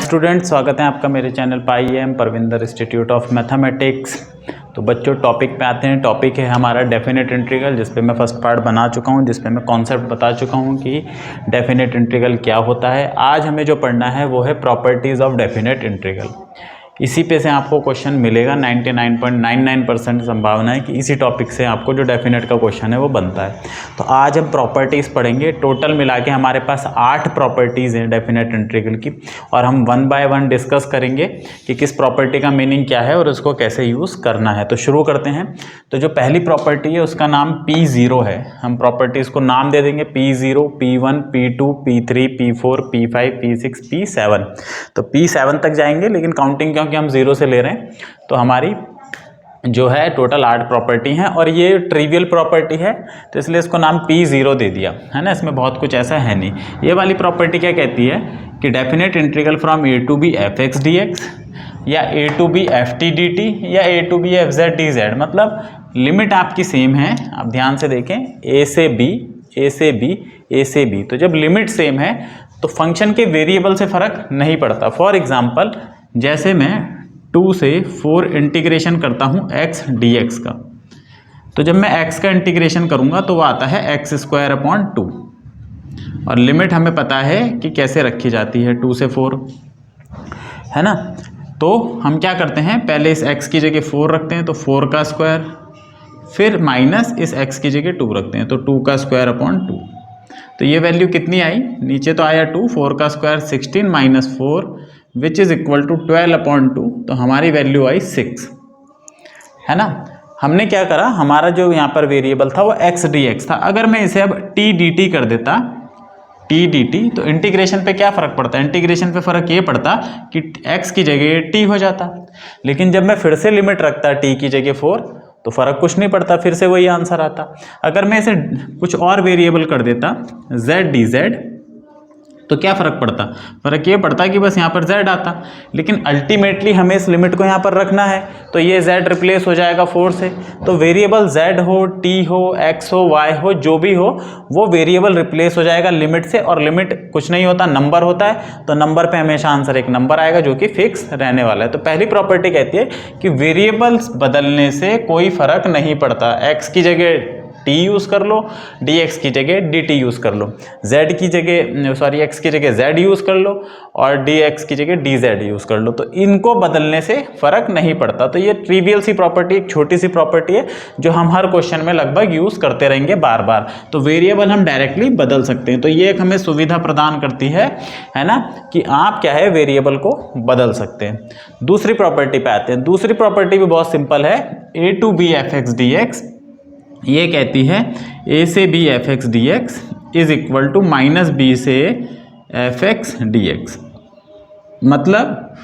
Student, स्वागत है आपका मेरे चैनल पाई एम परविंदर इंस्टीट्यूट ऑफ मैथमेटिक्स। तो बच्चों टॉपिक पे आते हैं। टॉपिक है हमारा डेफिनेट इंटीग्रल, जिस पे मैं फर्स्ट पार्ट बना चुका हूँ, जिस पे मैं कॉन्सेप्ट बता चुका हूँ कि डेफिनेट इंटीग्रल क्या होता है। आज हमें जो पढ़ना है वो है प्रॉपर्टीज़ ऑफ डेफिनेट इंटीग्रल। इसी पे से आपको क्वेश्चन मिलेगा। 99.99% संभावना है कि इसी टॉपिक से आपको जो डेफिनेट का क्वेश्चन है वो बनता है। तो आज हम प्रॉपर्टीज़ पढ़ेंगे। टोटल मिला के हमारे पास 8 प्रॉपर्टीज़ हैं डेफिनेट इंटीग्रल की, और हम 1 बाय 1 डिस्कस करेंगे कि किस प्रॉपर्टी का मीनिंग क्या है और उसको कैसे यूज़ करना है। तो शुरू करते हैं। तो जो पहली प्रॉपर्टी है उसका नाम P0 है। हम प्रॉपर्टीज़ को नाम दे देंगे P0, P1, P2, P3, P4, P5, P6, P7। तो P7 तक जाएंगे, लेकिन काउंटिंग क्योंकि हम 0 से ले रहे हैं तो हमारी जो है टोटल 8 प्रॉपर्टी हैं, और ये ट्रिवियल प्रॉपर्टी है तो इसलिए इसको नाम P0 दे दिया है ना। इसमें बहुत कुछ ऐसा है नहीं। ये वाली प्रॉपर्टी क्या कहती है कि definite integral from a to b fx dx या a to b ft dt या a to b fz dz, मतलब लिमिट आपकी सेम है। आप ध्यान से देखें, a से b, a से b, a से b। तो जब लिमिट सेम है तो फंक्शन के वेरिएबल से फ़र्क नहीं पड़ता। फॉर एग्जाम्पल, जैसे मैं 2 से 4 इंटीग्रेशन करता हूँ x dx का, तो जब मैं x का इंटीग्रेशन करूँगा तो वो आता है x² 2, और लिमिट हमें पता है कि कैसे रखी जाती है 2 से 4, है ना। तो हम क्या करते हैं, पहले इस x की जगह 4 रखते हैं तो 4 का स्क्वायर, फिर माइनस इस x की जगह 2 रखते हैं तो 2 का स्क्वायर अपॉन 2। तो ये वैल्यू कितनी आई, नीचे तो आया 2, 4 का square 16 minus 4 which is equal to 12 upon 2। तो हमारी वैल्यू आई 6, है ना। हमने क्या करा, हमारा जो यहाँ पर वेरिएबल था वो x dx था। अगर मैं इसे अब t dt कर देता, t dt, तो इंटीग्रेशन पे क्या फ़र्क पड़ता है, इंटीग्रेशन पे फ़र्क ये पड़ता कि x की जगह t हो जाता। लेकिन जब मैं फिर से लिमिट रखता t की जगह 4 तो फ़र्क कुछ नहीं पड़ता, फिर से वही आंसर आता। अगर मैं इसे कुछ और वेरिएबल कर देता z dz, तो क्या फ़र्क पड़ता, फ़र्क ये पड़ता कि बस यहाँ पर z आता। लेकिन अल्टीमेटली हमें इस लिमिट को यहाँ पर रखना है, तो ये z रिप्लेस हो जाएगा 4 से। तो वेरिएबल z हो, t हो, x हो, y हो, जो भी हो, वो वेरिएबल रिप्लेस हो जाएगा लिमिट से। और लिमिट कुछ नहीं होता, नंबर होता है, तो नंबर पे हमेशा आंसर एक नंबर आएगा जो कि फिक्स रहने वाला है। तो पहली प्रॉपर्टी कहती है कि वेरिएबल्स बदलने से कोई फ़र्क नहीं पड़ता। x की जगह t यूज़ कर लो, dx की जगह dt यूज़ कर लो, z की जगह x की जगह z यूज़ कर लो, और dx की जगह dz यूज़ कर लो। तो इनको बदलने से फ़र्क नहीं पड़ता। तो ये ट्रिवियल सी प्रॉपर्टी, एक छोटी सी प्रॉपर्टी है जो हम हर क्वेश्चन में लगभग यूज़ करते रहेंगे बार बार। तो वेरिएबल हम डायरेक्टली बदल सकते हैं। तो ये एक हमें सुविधा प्रदान करती है ना, कि आप क्या है, वेरिएबल को बदल सकते हैं। दूसरी प्रॉपर्टी पे आते हैं। दूसरी प्रॉपर्टी भी बहुत सिंपल है, a to b fx dx। ये कहती है a से b fx dx is equal to minus b से fx dx। मतलब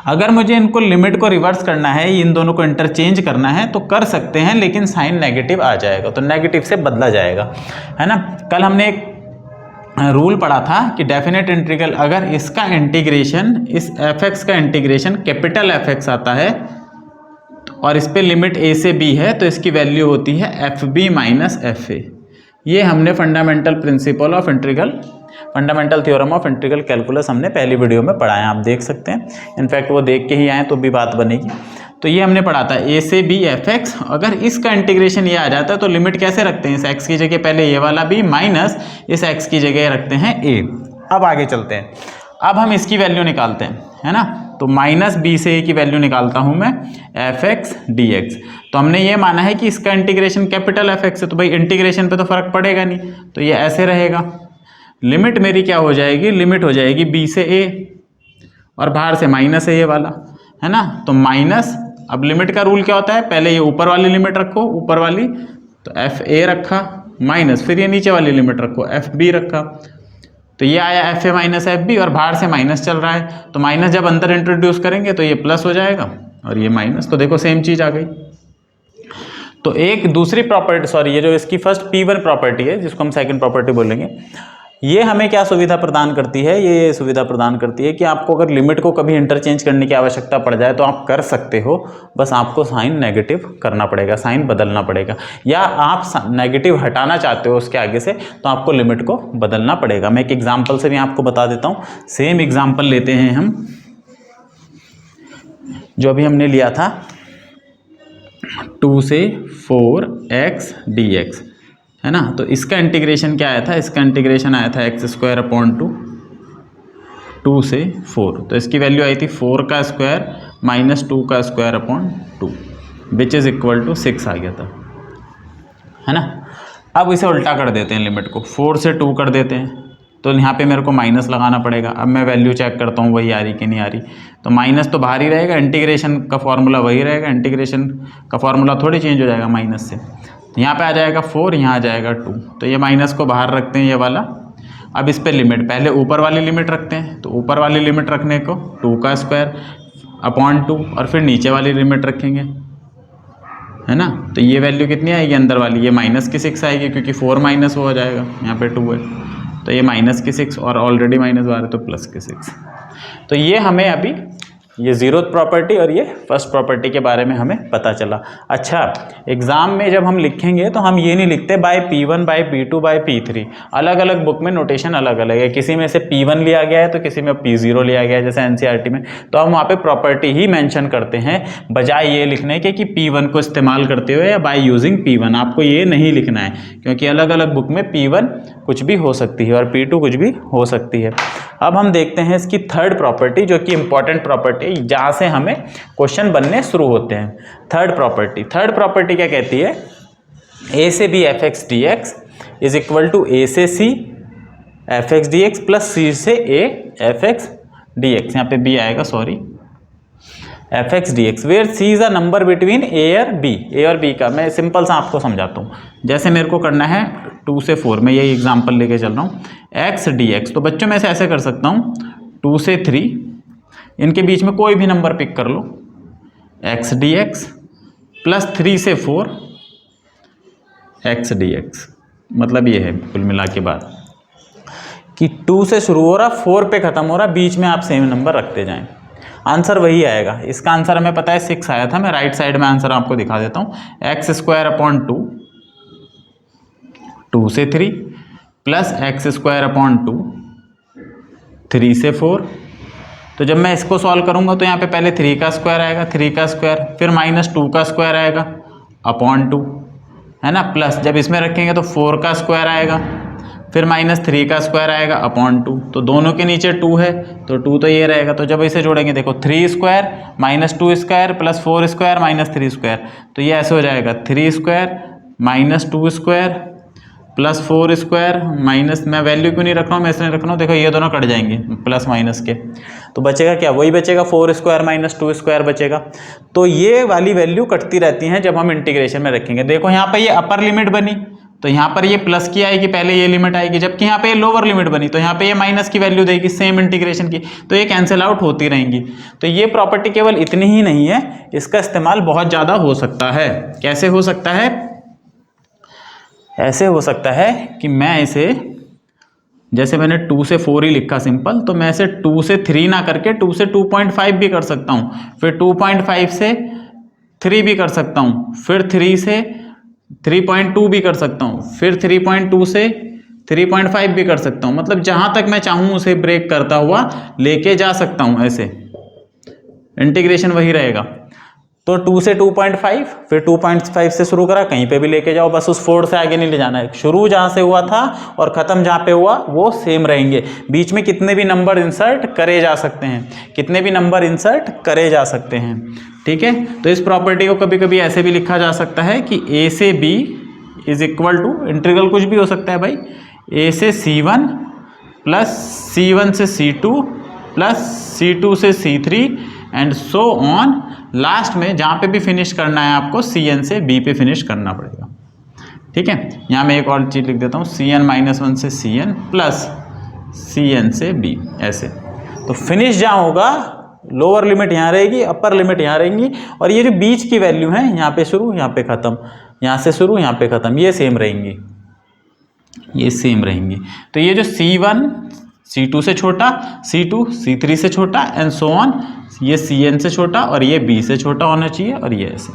अगर मुझे इनको लिमिट को रिवर्स करना है, इन दोनों को इंटरचेंज करना है, तो कर सकते हैं, लेकिन साइन नेगेटिव आ जाएगा, तो नेगेटिव से बदला जाएगा, है ना। कल हमने एक रूल पढ़ा था कि डेफिनेट इंटीग्रल, अगर इसका इंटीग्रेशन, इस fx का इंटीग्रेशन कैपिटल fx आता है और इस पे लिमिट a से b है, तो इसकी वैल्यू होती है fb माइनस fa। ये हमने fundamental principle of integral, fundamental theorem of integral calculus हमने पहली वीडियो में पढ़ा है, आप देख सकते हैं। इनफैक्ट वो देख के ही आए तो भी बात बनेगी। तो ये हमने पढ़ा था a से b fx, अगर इसका इंटीग्रेशन ये आ जाता है तो लिमिट कैसे रखते हैं, इस x की जगह पहले ये वाला b माइनस इस x की जगह रखते हैं a। अब आगे चलते हैं। अब हम इसकी वैल्यू निकालते हैं, है ना। तो माइनस b से a की वैल्यू निकालता हूं मैं fx dx। तो हमने ये माना है कि इसका इंटीग्रेशन कैपिटल fx है, तो भाई इंटीग्रेशन पे तो फर्क पड़ेगा नहीं, तो ये ऐसे रहेगा। लिमिट मेरी क्या हो जाएगी, लिमिट हो जाएगी b से a, और बाहर से माइनस है ये वाला, है ना। तो माइनस, अब लिमिट का रूल क्या होता है, पहले ये ऊपर वाली लिमिट रखो, ऊपर वाली, तो fa रखा, माइनस फिर ये नीचे वाली लिमिट रखो, fb रखा, तो ये आया fa माइनस fb, और बाहर से माइनस चल रहा है, तो माइनस जब अंदर इंट्रोड्यूस करेंगे तो ये प्लस हो जाएगा, और ये माइनस, तो देखो सेम चीज़ आ गई। तो एक दूसरी प्रॉपर्टी, सॉरी, ये जो इसकी फर्स्ट P1 प्रॉपर्टी है, जिसको हम सेकंड प्रॉपर्टी बोलेंगे, ये हमें क्या सुविधा प्रदान करती है, ये सुविधा प्रदान करती है कि आपको अगर लिमिट को कभी इंटरचेंज करने की आवश्यकता पड़ जाए तो आप कर सकते हो, बस आपको साइन नेगेटिव करना पड़ेगा, साइन बदलना पड़ेगा, या आप नेगेटिव हटाना चाहते हो उसके आगे से तो आपको लिमिट को बदलना पड़ेगा। मैं एक एग्जाम्पल से भी आपको बता देता हूँ। सेम एग्जाम्पल लेते हैं हम, जो अभी हमने लिया था 2 से 4x dx, है ना। तो इसका इंटीग्रेशन क्या आया था, इसका इंटीग्रेशन आया था x² 2 से 4, तो इसकी वैल्यू आई थी 4 का स्क्वायर माइनस 2 का square upon 2 which is equal to 6 आ गया था, है ना। अब इसे उल्टा कर देते हैं, लिमिट को 4 से 2 कर देते हैं, तो यहाँ पे मेरे को माइनस लगाना पड़ेगा। अब मैं वैल्यू चेक करता हूँ वही आ रही कि नहीं आ रही, तो माइनस तो बाहर ही रहेगा, इंटीग्रेशन का फॉर्मूला वही रहेगा, इंटीग्रेशन का फॉर्मूला थोड़ी चेंज हो जाएगा माइनस से। तो यहाँ पे आ जाएगा 4, यहाँ आ जाएगा 2, तो ये माइनस को बाहर रखते हैं ये वाला। अब इस पे लिमिट, पहले ऊपर वाली लिमिट रखते हैं, तो ऊपर वाली लिमिट रखने को 2 का स्क्वायर अपॉन 2 और फिर नीचे वाली लिमिट रखेंगे, है ना। तो ये वैल्यू कितनी आएगी अंदर वाली, ये माइनस की 6 आएगी, क्योंकि 4 माइनस हो जाएगा, यहाँ पे 2 है, तो ये माइनस की 6 और ऑलरेडी माइनस आ रहा है तो प्लस की 6। तो ये हमें अभी ये जीरोथ प्रॉपर्टी और ये फर्स्ट प्रॉपर्टी के बारे में हमें पता चला। अच्छा, एग्जाम में जब हम लिखेंगे तो हम ये नहीं लिखते bye P1 bye P2 bye P3, अलग अलग बुक में नोटेशन अलग अलग है, किसी में से P1 लिया गया है तो किसी में P0 लिया गया है, जैसे NCERT में, तो हम वहाँ पे प्रॉपर्टी ही मेंशन करते हैं बजाय ये लिखने के कि P1 को इस्तेमाल करते हुए या बाय यूजिंग P1। आपको ये नहीं लिखना है, क्योंकि अलग अलग बुक में P1 कुछ भी हो सकती है और P2 कुछ भी हो सकती है। अब हम देखते हैं इसकी थर्ड प्रॉपर्टी, जो कि इंपॉर्टेंट प्रॉपर्टी, जहाँ से हमें क्वेश्चन बनने शुरू होते हैं। थर्ड प्रॉपर्टी क्या कहती है, a से b f(x) dx is equal to a से c f(x) dx plus c से a f(x) dx, यहाँ पे b आएगा, sorry, f(x) dx where c is a number between a और b। a और b का मैं सिंपल सा आपको समझाता हूँ। जैसे मेरे को करना है 2 से 4, मैं यही एग्जांपल लेके चल रहा हूँ, x dx, तो बच्चों में से ऐसे कर सकता हूँ 2 से 3, इनके बीच में कोई भी नंबर पिक कर लो, x dx प्लस 3 से 4 x dx। मतलब ये है कुल मिला के बात कि 2 से शुरू हो रहा, 4 पे ख़त्म हो रहा, बीच में आप सेम नंबर रखते जाएं, आंसर वही आएगा। इसका आंसर हमें पता है 6 आया था, मैं राइट साइड में आंसर आपको दिखा देता हूँ, x² अपॉन 2, 2 से 3 प्लस x² अपॉन 2, 3 से 4। तो जब मैं इसको सॉल्व करूंगा तो यहाँ पे पहले 3 का स्क्वायर आएगा, 3 का स्क्वायर, फिर माइनस 2 का स्क्वायर आएगा अपॉन 2, है ना, प्लस जब इसमें रखेंगे तो 4 का स्क्वायर आएगा, फिर माइनस 3 का स्क्वायर आएगा अपॉन 2, तो दोनों के नीचे 2 है तो 2 तो ये रहेगा। तो जब इसे जोड़ेंगे देखो 3 square minus 2 square plus 4 square minus 3 square, तो ये ऐसे हो जाएगा 3 square minus 2 square plus 4 square minus, मैं वैल्यू क्यों नहीं रख रहा हूँ, मैं इसलिए रख रहा हूँ, देखो ये दोनों कट जाएंगे प्लस माइनस के, तो बचेगा क्या, वही बचेगा 4 स्क्वायर माइनस 2 स्क्वायर बचेगा। तो ये वाली वैल्यू कटती रहती हैं जब हम इंटीग्रेशन में रखेंगे। देखो यहाँ पे ये अपर लिमिट बनी तो यहाँ पर ये प्लस की आएगी, पहले ये लिमिट आएगी, जबकि यहाँ पे ये लोअर लिमिट बनी तो यहाँ पे ये माइनस की वैल्यू देगी सेम इंटीग्रेशन की, तो ये कैंसिल आउट होती रहेंगी। तो ये प्रॉपर्टी केवल इतनी ही नहीं है, इसका इस्तेमाल बहुत ज़्यादा हो सकता है। कैसे हो सकता है, ऐसे हो सकता है कि मैं इसे, जैसे मैंने 2 से 4 ही लिखा सिंपल, तो मैं इसे 2 से 3 ना करके 2 से 2.5 भी कर सकता हूँ, फिर 2.5 से 3 भी कर सकता हूँ, फिर 3 से 3.2 भी कर सकता हूँ, फिर 3.2 से 3.5 भी कर सकता हूँ। मतलब जहाँ तक मैं चाहूँ उसे ब्रेक करता हुआ लेके जा सकता हूँ, ऐसे इंटीग्रेशन वही रहेगा। तो 2 से 2.5, फिर 2.5 से शुरू करा, कहीं पे भी लेके जाओ, बस उस 4 से आगे नहीं ले जाना है। शुरू जहाँ से हुआ था और ख़त्म जहाँ पे हुआ वो सेम रहेंगे। बीच में कितने भी नंबर इंसर्ट करे जा सकते हैं, कितने भी नंबर इंसर्ट करे जा सकते हैं, ठीक है। तो इस प्रॉपर्टी को कभी कभी ऐसे भी लिखा जा सकता है कि a से b is equal to, integral कुछ भी हो सकता है भाई, a से c1 प्लस c1 से c2 प्लस c2 से c3 and so on. Last में जहाँ पे भी फिनिश करना है आपको cn से b पे फिनिश करना पड़ेगा, ठीक है। यहाँ मैं एक और चीज़ लिख देता हूँ, cn-1 से cn प्लस cn से b, ऐसे। तो फिनिश जहाँ होगा, लोअर लिमिट यहाँ रहेगी, अपर लिमिट यहाँ रहेंगी, और ये जो बीच की वैल्यू है, यहाँ पे शुरू यहाँ पे ख़त्म, यहाँ से शुरू यहाँ पे ख़त्म, ये सेम रहेंगी, ये सेम रहेंगे। तो ये जो C1 C2 से छोटा, C2 C3 से छोटा एंड सो ऑन, ये CN से छोटा और ये B से छोटा होना चाहिए, और ये ऐसे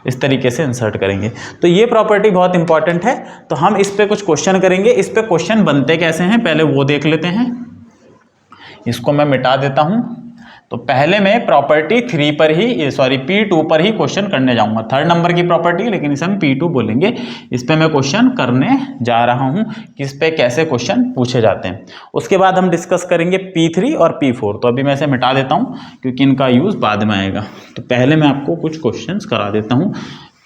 इस तरीके से इंसर्ट करेंगे। तो ये प्रॉपर्टी बहुत इंपॉर्टेंट है। तो हम इस पे कुछ क्वेश्चन करेंगे। इस पे क्वेश्चन बनते कैसे हैं पहले वो देख लेते हैं। इसको मैं मिटा देता हूं। तो पहले मैं प्रॉपर्टी 3 पर ही P2 पर ही क्वेश्चन करने जाऊंगा। 3rd नंबर की प्रॉपर्टी, लेकिन इसे हम P2 बोलेंगे। इस पे मैं क्वेश्चन करने जा रहा हूं कि इस पे कैसे क्वेश्चन पूछे जाते हैं। उसके बाद हम डिस्कस करेंगे P3 और P4। तो अभी मैं इसे मिटा देता हूं क्योंकि इनका यूज बाद में आएगा। तो पहले मैं आपको कुछ क्वेश्चन करा देता हूँ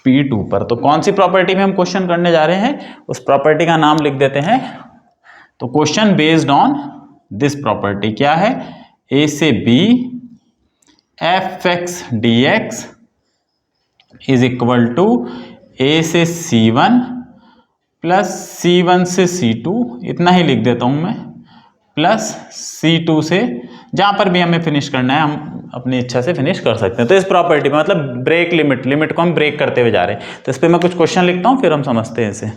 P2 पर। तो कौन सी प्रॉपर्टी में हम क्वेश्चन करने जा रहे हैं, उस प्रॉपर्टी का नाम लिख देते हैं। तो question based on this property क्या है, A से B fx dx is equal to A से C1 प्लस C1 से C2, इतना ही लिख देता हूं मैं, प्लस C2 से, जहां पर भी हमें फिनिश करना है हम अपनी इच्छा से फिनिश कर सकते हैं। तो इस प्रॉपर्टी में मतलब ब्रेक लिमिट को हम ब्रेक करते हुए जा रहे हैं। तो इस पर मैं कुछ क्वेश्चन लिखता हूं, फिर हम समझते हैं इसे।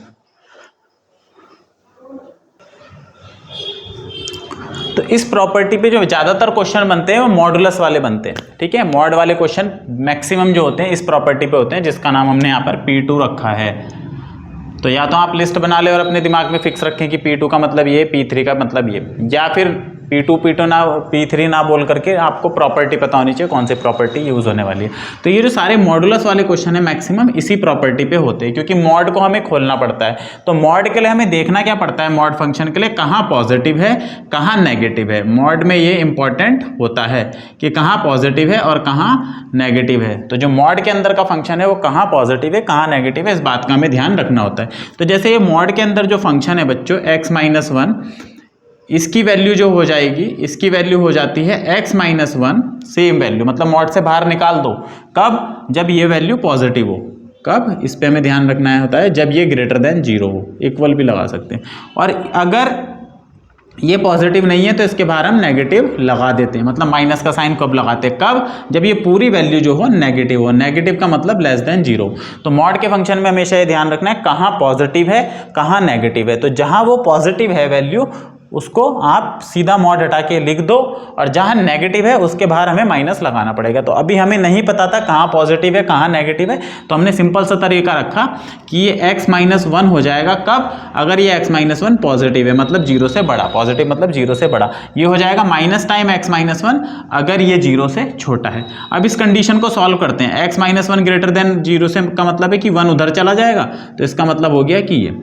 तो इस प्रॉपर्टी पे जो ज्यादातर क्वेश्चन बनते हैं वो मॉडुलस वाले बनते हैं। ठीक है, मॉड वाले क्वेश्चन मैक्सिमम जो होते हैं इस प्रॉपर्टी पे होते हैं, जिसका नाम हमने यहाँ पर P2 रखा है। तो या तो आप लिस्ट बना ले और अपने दिमाग में फिक्स रखें कि P2 का मतलब ये, P3 का मतलब ये, या फिर P2 ना P3 ना बोल करके आपको प्रॉपर्टी पता होनी चाहिए कौन सी प्रॉपर्टी यूज होने वाली है। तो ये जो सारे मॉडुलस वाले क्वेश्चन है मैक्सिमम इसी प्रॉपर्टी पे होते हैं, क्योंकि मॉड को हमें खोलना पड़ता है। तो मॉड के लिए हमें देखना क्या पड़ता है, मॉड फंक्शन के लिए कहाँ पॉजिटिव है कहाँ नेगेटिव है। मॉड में ये इंपॉर्टेंट होता है कि कहाँ पॉजिटिव है और कहाँ नेगेटिव है। तो जो मॉड के अंदर का फंक्शन है वो कहाँ पॉजिटिव है कहाँ नेगेटिव है, इस बात का हमें ध्यान रखना होता है। तो जैसे ये मॉड के अंदर जो फंक्शन है बच्चों x-1, इसकी वैल्यू जो हो जाएगी, इसकी वैल्यू हो जाती है x-1 सेम वैल्यू, मतलब मॉड से बाहर निकाल दो। कब, जब ये वैल्यू पॉजिटिव हो। कब, इस पे हमें ध्यान रखना होता है जब ये ग्रेटर देन 0 हो। इक्वल भी लगा सकते हैं। और अगर ये पॉजिटिव नहीं है तो इसके बाहर हम नेगेटिव लगा देते हैं। मतलब माइनस का साइन कब लगाते हैं, कब, जब ये पूरी वैल्यू जो हो नेगेटिव हो। नेगेटिव का मतलब लेस देन 0। तो मॉड के फंक्शन में हमेशा ये ध्यान रखना है कहाँ पॉजिटिव है कहाँ नेगेटिव है। तो जहां वो पॉजिटिव है वैल्यू, उसको आप सीधा मॉड हटा के लिख दो, और जहां नेगेटिव है उसके बाहर हमें माइनस लगाना पड़ेगा। तो अभी हमें नहीं पता था कहां पॉजिटिव है कहां नेगेटिव है, तो हमने सिंपल सा तरीका रखा कि ये x-1 हो जाएगा कब, अगर ये x-1 पॉजिटिव है मतलब 0 से बड़ा, पॉजिटिव मतलब 0 से बड़ा, ये हो जाएगा माइनस टाइम x-1 अगर ये 0 से छोटा है। अब इस कंडीशन को सॉल्व करते हैं। x-1 ग्रेटर देन 0 से का मतलब है कि 1 उधर चला जाएगा, तो इसका मतलब हो गया कि ये,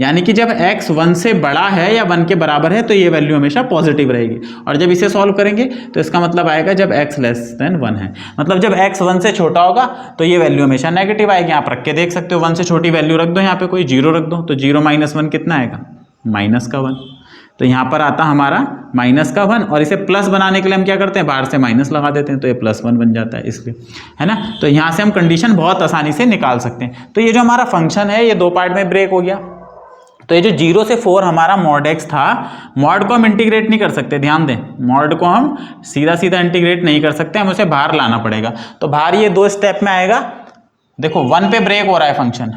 यानी कि जब x 1 से बड़ा है या 1 के बराबर है तो ये वैल्यू हमेशा पॉजिटिव रहेगी। और जब इसे सॉल्व करेंगे तो इसका मतलब आएगा जब x लेस देन 1 है, मतलब जब x 1 से छोटा होगा तो ये वैल्यू हमेशा नेगेटिव आएगी। आप रख के देख सकते हो, 1 से छोटी वैल्यू रख दो, यहाँ पे कोई 0 रख दो, तो 0 - 1 कितना आएगा, -1। तो यहाँ पर आता हमारा -1, और इसे प्लस बनाने के लिए हम क्या करते हैं, बाहर से माइनस लगा देते हैं, तो ये +1 बन जाता है इसलिए, है ना। तो यहाँ से हम कंडीशन बहुत आसानी से निकाल सकते हैं। तो ये जो हमारा फंक्शन है ये 2 पार्ट में ब्रेक हो गया। तो ये जो 0 से 4 हमारा मॉड x था, मॉड को हम इंटीग्रेट नहीं कर सकते, ध्यान दें, मॉड को हम सीधा सीधा इंटीग्रेट नहीं कर सकते, हम उसे बाहर लाना पड़ेगा। तो बाहर ये 2 स्टेप में आएगा। देखो 1 पे ब्रेक हो रहा है फंक्शन,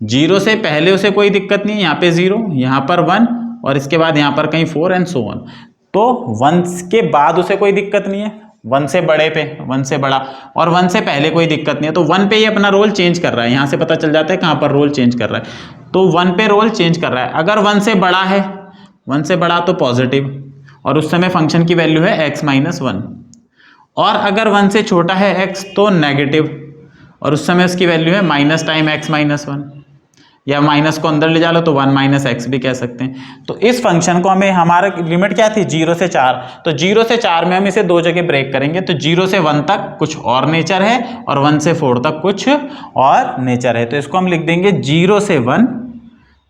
0 से पहले उसे कोई दिक्कत नहीं है, यहाँ पे 0, यहाँ पर 1, और इसके बाद यहाँ पर कहीं 4 एंड सो ऑन। तो 1 के बाद उसे कोई दिक्कत नहीं है, 1 से बड़े पे, 1 से बड़ा, और 1 से पहले कोई दिक्कत नहीं है। तो 1 पे ये अपना रोल चेंज कर रहा है, यहाँ से पता चल जाता है कहाँ पर रोल चेंज कर रहा है। तो 1 पे रोल चेंज कर रहा है। अगर 1 से बड़ा है, 1 से बड़ा तो पॉजिटिव, और उस समय फंक्शन की वैल्यू है x-1, और अगर 1 से छोटा है x तो नेगेटिव, और उस समय उसकी वैल्यू है माइनस टाइम x-1, या माइनस को अंदर ले जा लो तो 1 - x भी कह सकते हैं। तो इस फंक्शन को हमें, हमारा लिमिट क्या थी, 0 से 4, तो 0 से 4 में हम इसे 2 जगह ब्रेक करेंगे। तो 0 से 1 तक कुछ और नेचर है, और 1 से 4 तक कुछ और नेचर है। तो इसको हम लिख देंगे 0 से 1,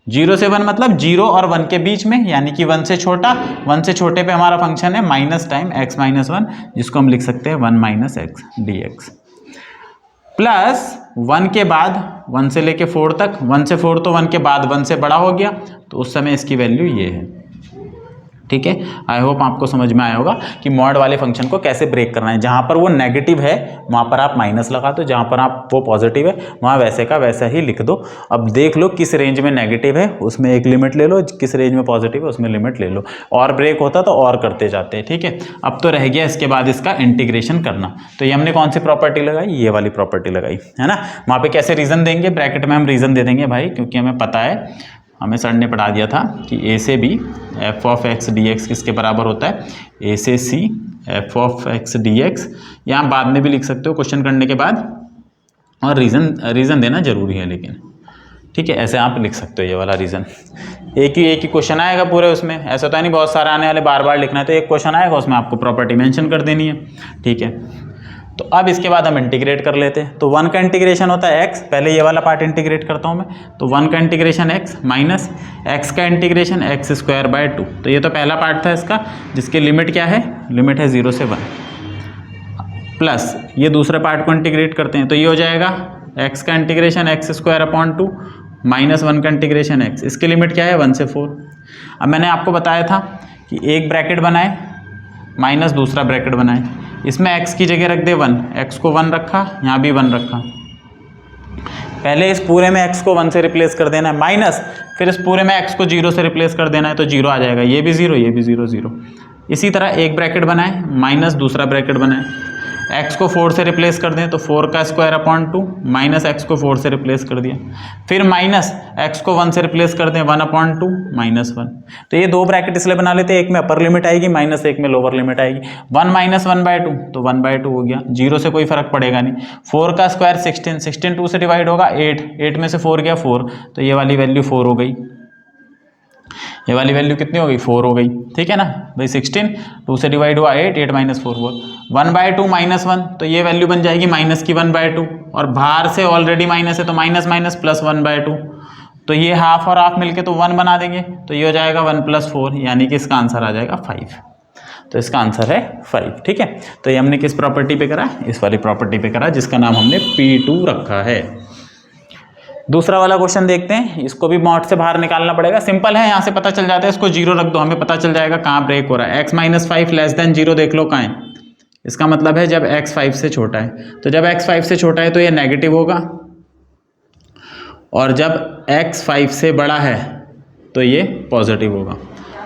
0 से 1 मतलब 0 और 1 के बीच में, यानी कि 1 से छोटा, 1 से छोटे पे हमारा फंक्शन है माइनस टाइम x-1, जिसको हम लिख सकते हैं 1 - x dx, प्लस 1 के बाद 1 से लेके 4 तक, 1 से 4 तो 1 के बाद 1 से बड़ा हो गया, तो उस समय इसकी वैल्यू ये है। ठीक है, आई होप आपको समझ में आया होगा कि मॉड वाले फंक्शन को कैसे ब्रेक करना है। जहाँ पर वो नेगेटिव है वहाँ पर आप माइनस लगा दो, जहाँ पर आप वो पॉजिटिव है वहाँ वैसे का वैसा ही लिख दो। अब देख लो किस रेंज में नेगेटिव है उसमें एक लिमिट ले लो, किस रेंज में पॉजिटिव है उसमें लिमिट ले लो, और ब्रेक होता तो और करते जाते हैं। ठीक है, अब तो रह गया इसके बाद इसका इंटीग्रेशन करना। तो ये हमने कौन सी प्रॉपर्टी लगाई, ये वाली प्रॉपर्टी लगाई है ना। वहाँ पे कैसे रीजन देंगे, ब्रैकेट में हम रीजन दे देंगे भाई, क्योंकि हमें पता है, हमें सर ने पढ़ा दिया था कि ए से B F of X D X किसके बराबर होता है, ए से C F of X D X. यहाँ बाद में भी लिख सकते हो क्वेश्चन करने के बाद, और रीज़न देना जरूरी है लेकिन, ठीक है, ऐसे आप लिख सकते हो ये वाला रीज़न। एक ही क्वेश्चन आएगा पूरे उसमें, ऐसा तो है नहीं बहुत सारे आने वाले बार बार लिखना है, तो एक क्वेश्चन आएगा उसमें आपको प्रॉपर्टी मेंशन कर देनी है। ठीक है, तो अब इसके बाद हम इंटीग्रेट कर लेते हैं। तो 1 का इंटीग्रेशन होता है x, पहले ये वाला पार्ट इंटीग्रेट करता हूँ मैं। तो 1 का इंटीग्रेशन x माइनस x का इंटीग्रेशन x स्क्वायर बाय 2। तो ये तो पहला पार्ट था इसका, जिसकी लिमिट क्या है, लिमिट है 0 से 1, प्लस ये दूसरे पार्ट को इंटीग्रेट करते हैं। तो ये हो जाएगा x का integration x square upon 2 minus 1 का इंटीग्रेशन x, इसकी लिमिट क्या है 1 से 4। अब मैंने आपको बताया था कि एक ब्रैकेट बनाए माइनस दूसरा ब्रैकेट बनाए, इसमें x की जगह रख दे 1, x को 1 रखा, यहाँ भी 1 रखा। पहले इस पूरे में x को 1 से रिप्लेस कर देना है, माइनस फिर इस पूरे में x को 0 से रिप्लेस कर देना है, तो 0 आ जाएगा, ये भी 0, ये भी 0, 0। इसी तरह एक ब्रैकेट बनाए माइनस दूसरा ब्रैकेट बनाए, x को 4 से रिप्लेस कर दें तो 4 का स्क्वायर अपॉन 2 माइनस x को 4 से रिप्लेस कर दिया, फिर माइनस x को 1 से रिप्लेस कर दें 1 अपॉन 2 माइनस 1। तो ये दो ब्रैकेट इसलिए बना लेते हैं, एक में अपर लिमिट आएगी माइनस एक में लोअर लिमिट आएगी। 1 माइनस 1/2 तो 1/2 हो गया, 0 से कोई फर्क पड़ेगा नहीं। 4 का स्क्वायर 16, 16 2 से डिवाइड होगा 8, 8 में से 4 गया 4, तो ये वाली वैल्यू 4 हो गई, ये वाली वैल्यू कितनी हो गई 4 हो गई। ठीक है ना भाई, 16 2 से डिवाइड हुआ 8, 8 माइनस 4 हुआ 1/2 माइनस 1, तो ये वैल्यू बन जाएगी माइनस की 1/2, और बाहर से ऑलरेडी माइनस है तो माइनस माइनस प्लस 1/2, तो ये हाफ और हाफ मिलके तो 1 बना देंगे, तो ये हो जाएगा 1 + 4, यानी कि इसका आंसर आ जाएगा 5। तो इसका आंसर है 5। ठीक है, तो ये हमने किस प्रॉपर्टी पे करा, इस वाली प्रॉपर्टी पे करा, जिसका नाम हमने P2 रखा है। दूसरा वाला क्वेश्चन देखते हैं, इसको भी मॉड से बाहर निकालना पड़ेगा, सिंपल है, यहाँ से पता चल जाता है, इसको 0 रख दो, हमें पता चल जाएगा कहाँ ब्रेक हो रहा है। x - 5 < 0 देख लो कहाँ है, इसका मतलब है जब x 5 से छोटा है, तो जब x 5 से छोटा है तो ये नेगेटिव होगा, और जब x 5 से बड़ा है तो ये पॉजिटिव होगा।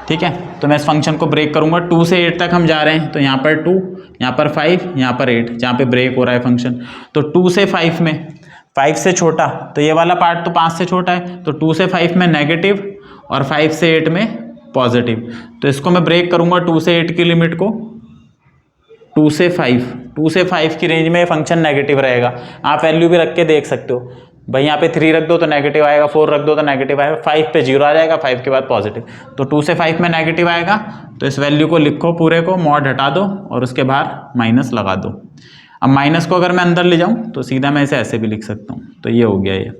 ठीक है, तो मैं इस फंक्शन को ब्रेक करूंगा, 2 से 8 तक हम जा रहे हैं, तो यहाँ पर 2, यहाँ पर 5, यहाँ पर 8, जहाँ पे ब्रेक हो रहा है फंक्शन। तो 2 से 5 में 5 से छोटा, तो ये वाला पार्ट तो 5 से छोटा है, तो 2 से 5 में नेगेटिव और 5 से 8 में पॉजिटिव। तो इसको मैं ब्रेक करूंगा 2 से 8 की लिमिट को, 2 से 5 की रेंज में फंक्शन नेगेटिव रहेगा। आप वैल्यू भी रख के देख सकते हो भाई, यहाँ पे 3 रख दो तो नेगेटिव आएगा, 4 रख दो तो नेगेटिव आएगा, 5 पे 0 आ जाएगा, 5 के बाद पॉजिटिव। तो 2 से 5 में नेगेटिव आएगा, तो इस वैल्यू को लिखो पूरे को, मॉड हटा दो और उसके बाहर माइनस लगा दो। अब माइनस को अगर मैं अंदर ले जाऊं तो सीधा मैं इसे ऐसे भी लिख सकता हूं, तो ये हो गया ये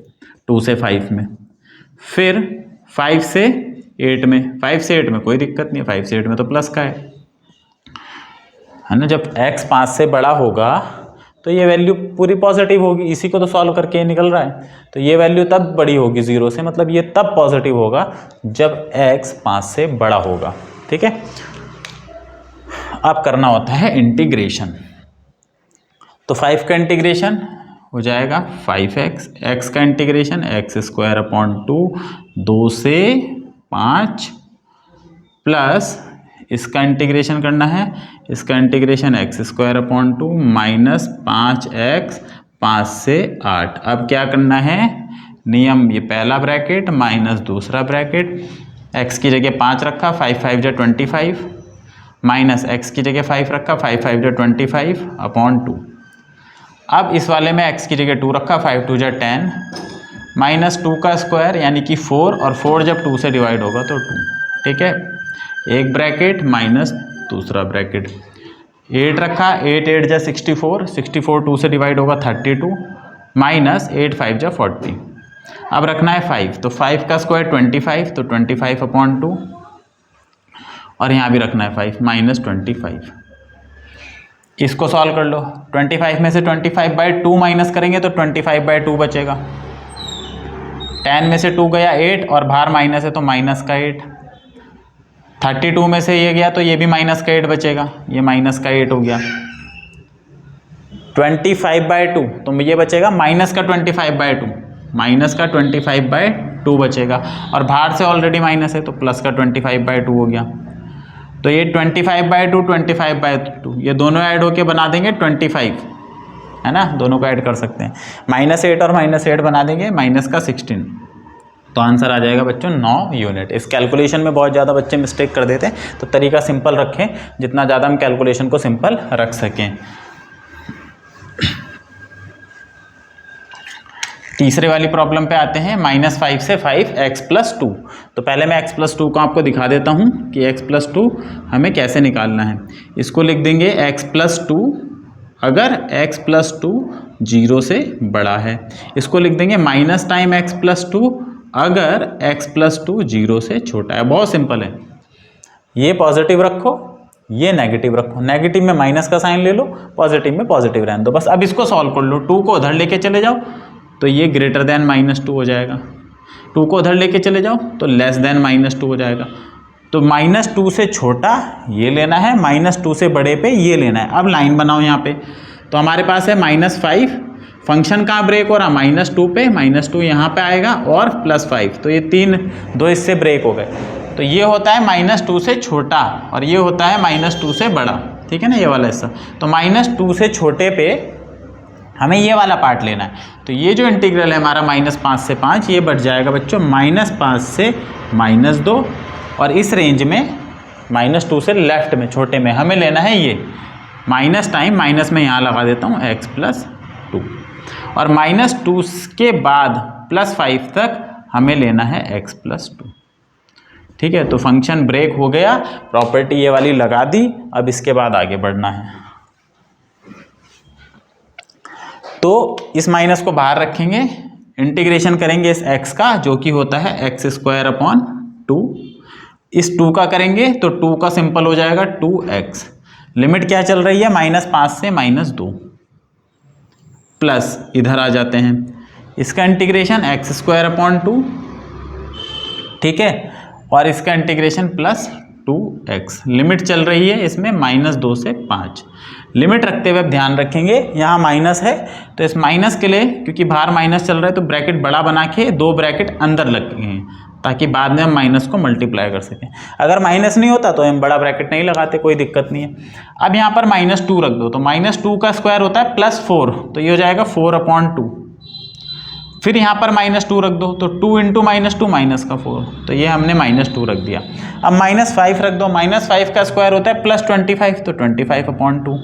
2 से 5 में। फिर 5 से 8 में, 5 से 8 में कोई दिक्कत नहीं है, 5 से 8 में तो प्लस का है ना। जब x 5 से बड़ा होगा तो ये वैल्यू पूरी पॉजिटिव होगी, इसी को तो सॉल्व करके निकल रहा है। तो ये वैल्यू तब बड़ी होगी 0 से, मतलब ये तब पॉजिटिव होगा जब x 5 से बड़ा होगा। ठीक है, अब करना होता है इंटीग्रेशन। तो 5 का इंटीग्रेशन हो जाएगा 5x, x का इंटीग्रेशन x² 2 से 5, प्लस इसका इंटीग्रेशन करना है, इसका इंटीग्रेशन x² माइनस 5x 5 से 8। अब क्या करना है नियम, ये पहला ब्रैकेट माइनस दूसरा ब्रैकेट, x की जगह 5 रखा, 5 5 जा 25, माइनस x की जगह 5 रखा, 5 5 जा 25 अपॉन 2। अब इस वाले में x की जगह 2 रखा, 5 2 जा 10, माइनस 2 का स्क्वायर यानी कि 4, और 4 जब 2 से डिवाइड होगा तो 2। ठीक है, एक ब्रैकेट माइनस दूसरा ब्रैकेट, 8 रखा, 8 8 जा 64, 64 2 से डिवाइड होगा 32, माइनस 8 5 जा 40। अब रखना है 5, तो 5 का स्क्वायर 25, तो 25 अपॉन 2, और यहाँ भी रखना है 5 माइनस 25। इसको सॉल्व कर लो, 25 में से 25/2 माइनस करेंगे तो 25/2 बचेगा, 10 में से 2 गया 8, और बाहर माइनस है तो माइनस का 8, 32 में से ये गया तो ये भी माइनस का 8 बचेगा, ये माइनस का 8 हो गया। 25/2 तो ये बचेगा माइनस का 25/2, माइनस का 25/2 बचेगा, और बाहर से ऑलरेडी माइनस है तो प्लस का 25/2 हो गया। तो ये 25/2 25/2 ये दोनों ऐड होके बना देंगे 25, है ना, दोनों को ऐड कर सकते हैं। -8 और -8 बना देंगे माइनस का 16, तो आंसर आ जाएगा बच्चों 9 यूनिट। इस कैलकुलेशन में बहुत ज़्यादा बच्चे मिस्टेक कर देते हैं, तो तरीका सिंपल रखें, जितना ज़्यादा हम कैलकुलेशन को सिंपल रख सकें। तीसरे वाली प्रॉब्लम पे आते हैं, -5 से 5x + 2। तो पहले मैं x + 2 को आपको दिखा देता हूँ कि x + 2 हमें कैसे निकालना है। इसको लिख देंगे x + 2 अगर x + 2 0 से बड़ा है। इसको लिख देंगे माइनस टाइम x + 2 अगर x + 2 0 से छोटा है। बहुत सिंपल है, ये पॉजिटिव रखो, ये नेगेटिव रखो, नेगेटिव में माइनस का साइन ले लो, पॉजिटिव में पॉजिटिव रहने दो, बस। अब इसको सॉल्व कर लो, 2 को उधर लेके चले जाओ तो ये ग्रेटर देन -2 हो जाएगा, 2 को उधर लेके चले जाओ तो लेस देन -2 हो जाएगा। तो -2 से छोटा ये लेना है, -2 से बड़े पे ये लेना है। अब लाइन बनाओ यहाँ पे, तो हमारे पास है -5, फंक्शन कहाँ ब्रेक हो रहा, -2 पे, -2 यहाँ पे आएगा और +5, तो ये 2 इससे ब्रेक हो गए। तो ये होता है -2 से छोटा और ये होता है -2 से बड़ा, ठीक है ना, ये वाला हिस्सा। तो -2 से छोटे पे हमें ये वाला पार्ट लेना है। तो ये जो इंटीग्रल है हमारा -5 से 5, ये बढ़ जाएगा बच्चों -5 से -2, और इस रेंज में -2 से लेफ्ट में छोटे में हमें लेना है ये माइनस टाइम, माइनस में यहाँ लगा देता हूँ x + 2, और -2 के बाद +5 तक हमें लेना है x + 2, ठीक है। तो फंक्शन ब्रेक हो गया, प्रॉपर्टी ये वाली लगा दी, अब इसके बाद आगे बढ़ना है। तो इस माइनस को बाहर रखेंगे, इंटीग्रेशन करेंगे इस x का, जो कि होता है x²/2, इस 2 का करेंगे तो 2 का सिंपल हो जाएगा 2x। लिमिट क्या चल रही है, -5 से -2, प्लस इधर आ जाते हैं, इसका इंटीग्रेशन x²/2, ठीक है, और इसका इंटीग्रेशन +2x। लिमिट चल रही है इसमें -2 से 5। लिमिट रखते हुए अब ध्यान रखेंगे, यहाँ माइनस है तो इस माइनस के लिए, क्योंकि बाहर माइनस चल रहा है तो ब्रैकेट बड़ा बना के 2 ब्रैकेट अंदर लगे हैं, ताकि बाद में हम माइनस को मल्टीप्लाई कर सकें। अगर माइनस नहीं होता तो हम बड़ा ब्रैकेट नहीं लगाते, कोई दिक्कत नहीं है। अब यहाँ पर -2 रख दो, तो -2 का स्क्वायर होता है +4, तो ये हो जाएगा 4/2। फिर यहाँ पर -2 रख दो, तो 2 × -2 माइनस का 4, तो ये हमने -2 रख दिया। अब -5 रख दो, -5 का स्क्वायर होता है +25, तो 25/2।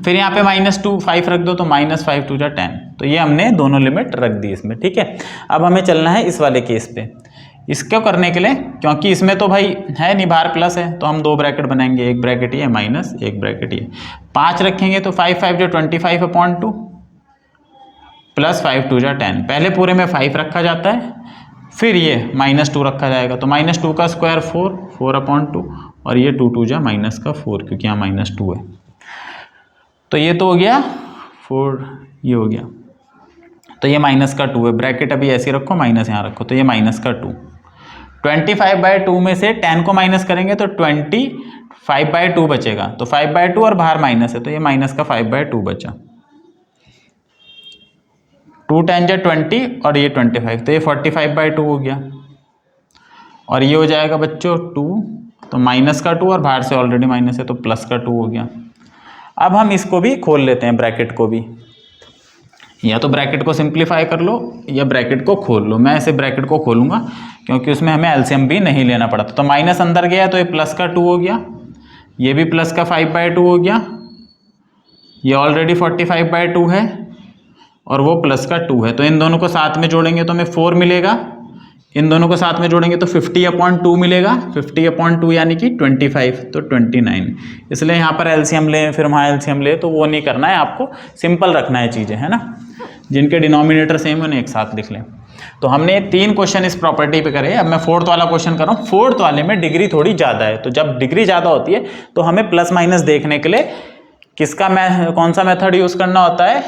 फिर यहाँ पे -5 रख दो, तो -5 × 2 = 10, तो ये हमने दोनों लिमिट रख दी इसमें, ठीक है। अब हमें चलना है इस वाले केस पे। इसको करने के लिए, क्योंकि इसमें तो भाई है नहीं, बाहर प्लस है, तो हम 2 ब्रैकेट बनाएंगे, एक ब्रैकेट ये माइनस, एक ब्रैकेट ये। 5 रखेंगे तो 5 × 5 = 25/2, +5 × 2 = 10। पहले पूरे में 5 रखा जाता है, फिर ये -2 रखा जाएगा, तो -2 का स्क्वायर 4/2, और ये 2 × 2 = -4, क्योंकि यहाँ -2 है। तो ये तो हो गया 4, ये हो गया, तो ये -2 है, ब्रैकेट अभी ऐसे रखो, माइनस यहाँ रखो, तो ये -2। 25/2 में से 10 को माइनस करेंगे तो 25/2 बचेगा, तो 5/2 और बाहर माइनस है, तो ये -5/2 बचा। 2 × 10 = 20 और ये 25, तो ये 45/2 हो गया, और ये हो जाएगा बच्चों 2, तो -2 और बाहर से ऑलरेडी माइनस है तो +2 हो गया। अब हम इसको भी खोल लेते हैं, ब्रैकेट को भी, या तो ब्रैकेट को सिंप्लीफाई कर लो या ब्रैकेट को खोल लो। मैं ऐसे ब्रैकेट को खोलूंगा क्योंकि उसमें हमें एलसीएम भी नहीं लेना पड़ा था। तो माइनस अंदर गया तो ये +2 हो गया, ये भी +5/2 हो गया, ये ऑलरेडी 45/2 है और वो +2 है, तो इन दोनों को साथ में जोड़ेंगे तो हमें 4 मिलेगा, इन दोनों को साथ में जोड़ेंगे तो 50/2 मिलेगा, 50/2 यानी कि 25, तो 29। इसलिए यहाँ पर एलसीएम लें फिर वहाँ एलसीएम लें, तो वो नहीं करना है, आपको सिंपल रखना है चीज़ें, है ना। जिनके डिनोमिनेटर सेम है उन्हें एक साथ लिख लें। तो हमने 3 क्वेश्चन इस प्रॉपर्टी पे करे। अब मैं 4th वाला क्वेश्चन कर रहा हूँ। 4th वाले में डिग्री थोड़ी ज़्यादा है, तो जब डिग्री ज़्यादा होती है तो हमें प्लस माइनस देखने के लिए कौन सा मेथड यूज़ करना होता है,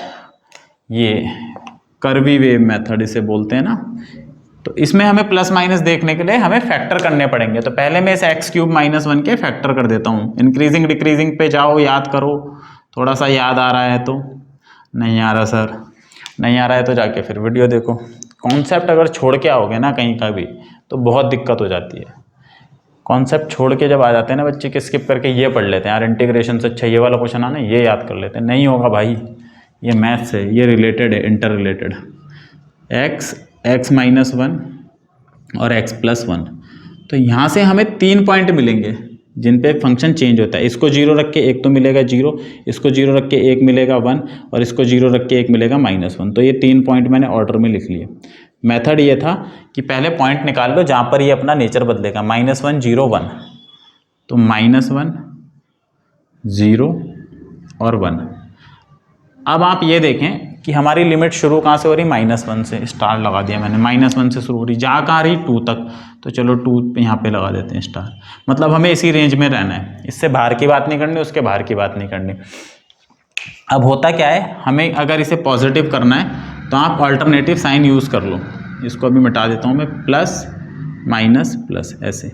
ये कर्वी वेव मेथड इसे बोलते हैं ना, तो इसमें हमें प्लस माइनस देखने के लिए हमें फैक्टर करने पड़ेंगे। तो पहले मैं इस एक्स क्यूब माइनस 1 के फैक्टर कर देता हूँ। इंक्रीजिंग डिक्रीजिंग पे जाओ, याद करो, थोड़ा सा याद आ रहा है तो। नहीं आ रहा सर, नहीं आ रहा है तो जाके फिर वीडियो देखो। कॉन्सेप्ट अगर छोड़ के आओगे ना कहीं का भी तो बहुत दिक्कत हो जाती है। कॉन्सेप्ट छोड़ के जब आ जाते हैं ना बच्चे, के स्किप करके ये पढ़ लेते हैं, यार इंटीग्रेशन से अच्छा ये वाला क्वेश्चन आना, ये याद कर लेते हैं। नहीं होगा भाई, ये मैथ्स है, ये रिलेटेड है, इंटर रिलेटेड। एक्स माइनस 1 और एक्स प्लस 1, तो यहाँ से हमें 3 पॉइंट मिलेंगे जिन पे फंक्शन चेंज होता है। इसको 0 रख के 1 तो मिलेगा 0, इसको 0 रख के 1 मिलेगा 1, और इसको 0 रख के 1 मिलेगा -1। तो ये 3 पॉइंट मैंने ऑर्डर में लिख लिए। मेथड ये था कि पहले पॉइंट निकाल लो जहाँ पर ये अपना नेचर बदलेगा, -1 0 1, तो -1 0 और 1। अब आप ये देखें कि हमारी लिमिट शुरू कहाँ से हो रही, -1 से। स्टार लगा दिया मैंने, -1 से शुरू हो रही, जहाँ कहाँ रही 2 तक, तो चलो 2 पे यहाँ पे लगा देते हैं स्टार। मतलब हमें इसी रेंज में रहना है, इससे बाहर की बात नहीं करनी, उसके बाहर की बात नहीं करनी। अब होता क्या है, हमें अगर इसे पॉजिटिव करना है तो आप अल्टरनेटिव साइन यूज़ कर लो। इसको अभी मिटा देता हूँ मैं, प्लस माइनस प्लस ऐसे,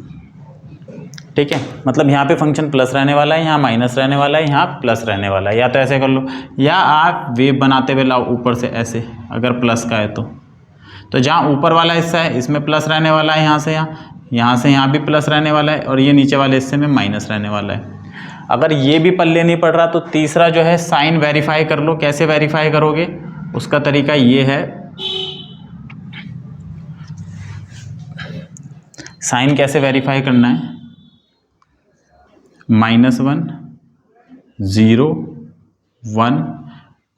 ठीक है। मतलब यहाँ पे फंक्शन प्लस रहने वाला है, यहाँ माइनस रहने वाला है, यहाँ प्लस रहने वाला है। या तो ऐसे कर लो, या आप वेव बनाते हुए लाओ ऊपर से ऐसे, अगर प्लस का है तो जहाँ ऊपर वाला हिस्सा है इसमें प्लस रहने वाला है, यहाँ से यहाँ से यहाँ भी प्लस रहने वाला है, और ये नीचे वाले हिस्से में माइनस रहने वाला है। अगर ये भी पल्ले नहीं पड़ रहा तो तीसरा जो है साइन वेरीफाई कर लो। कैसे वेरीफाई करोगे, उसका तरीका ये है, साइन कैसे वेरीफाई करना है, -1 0 1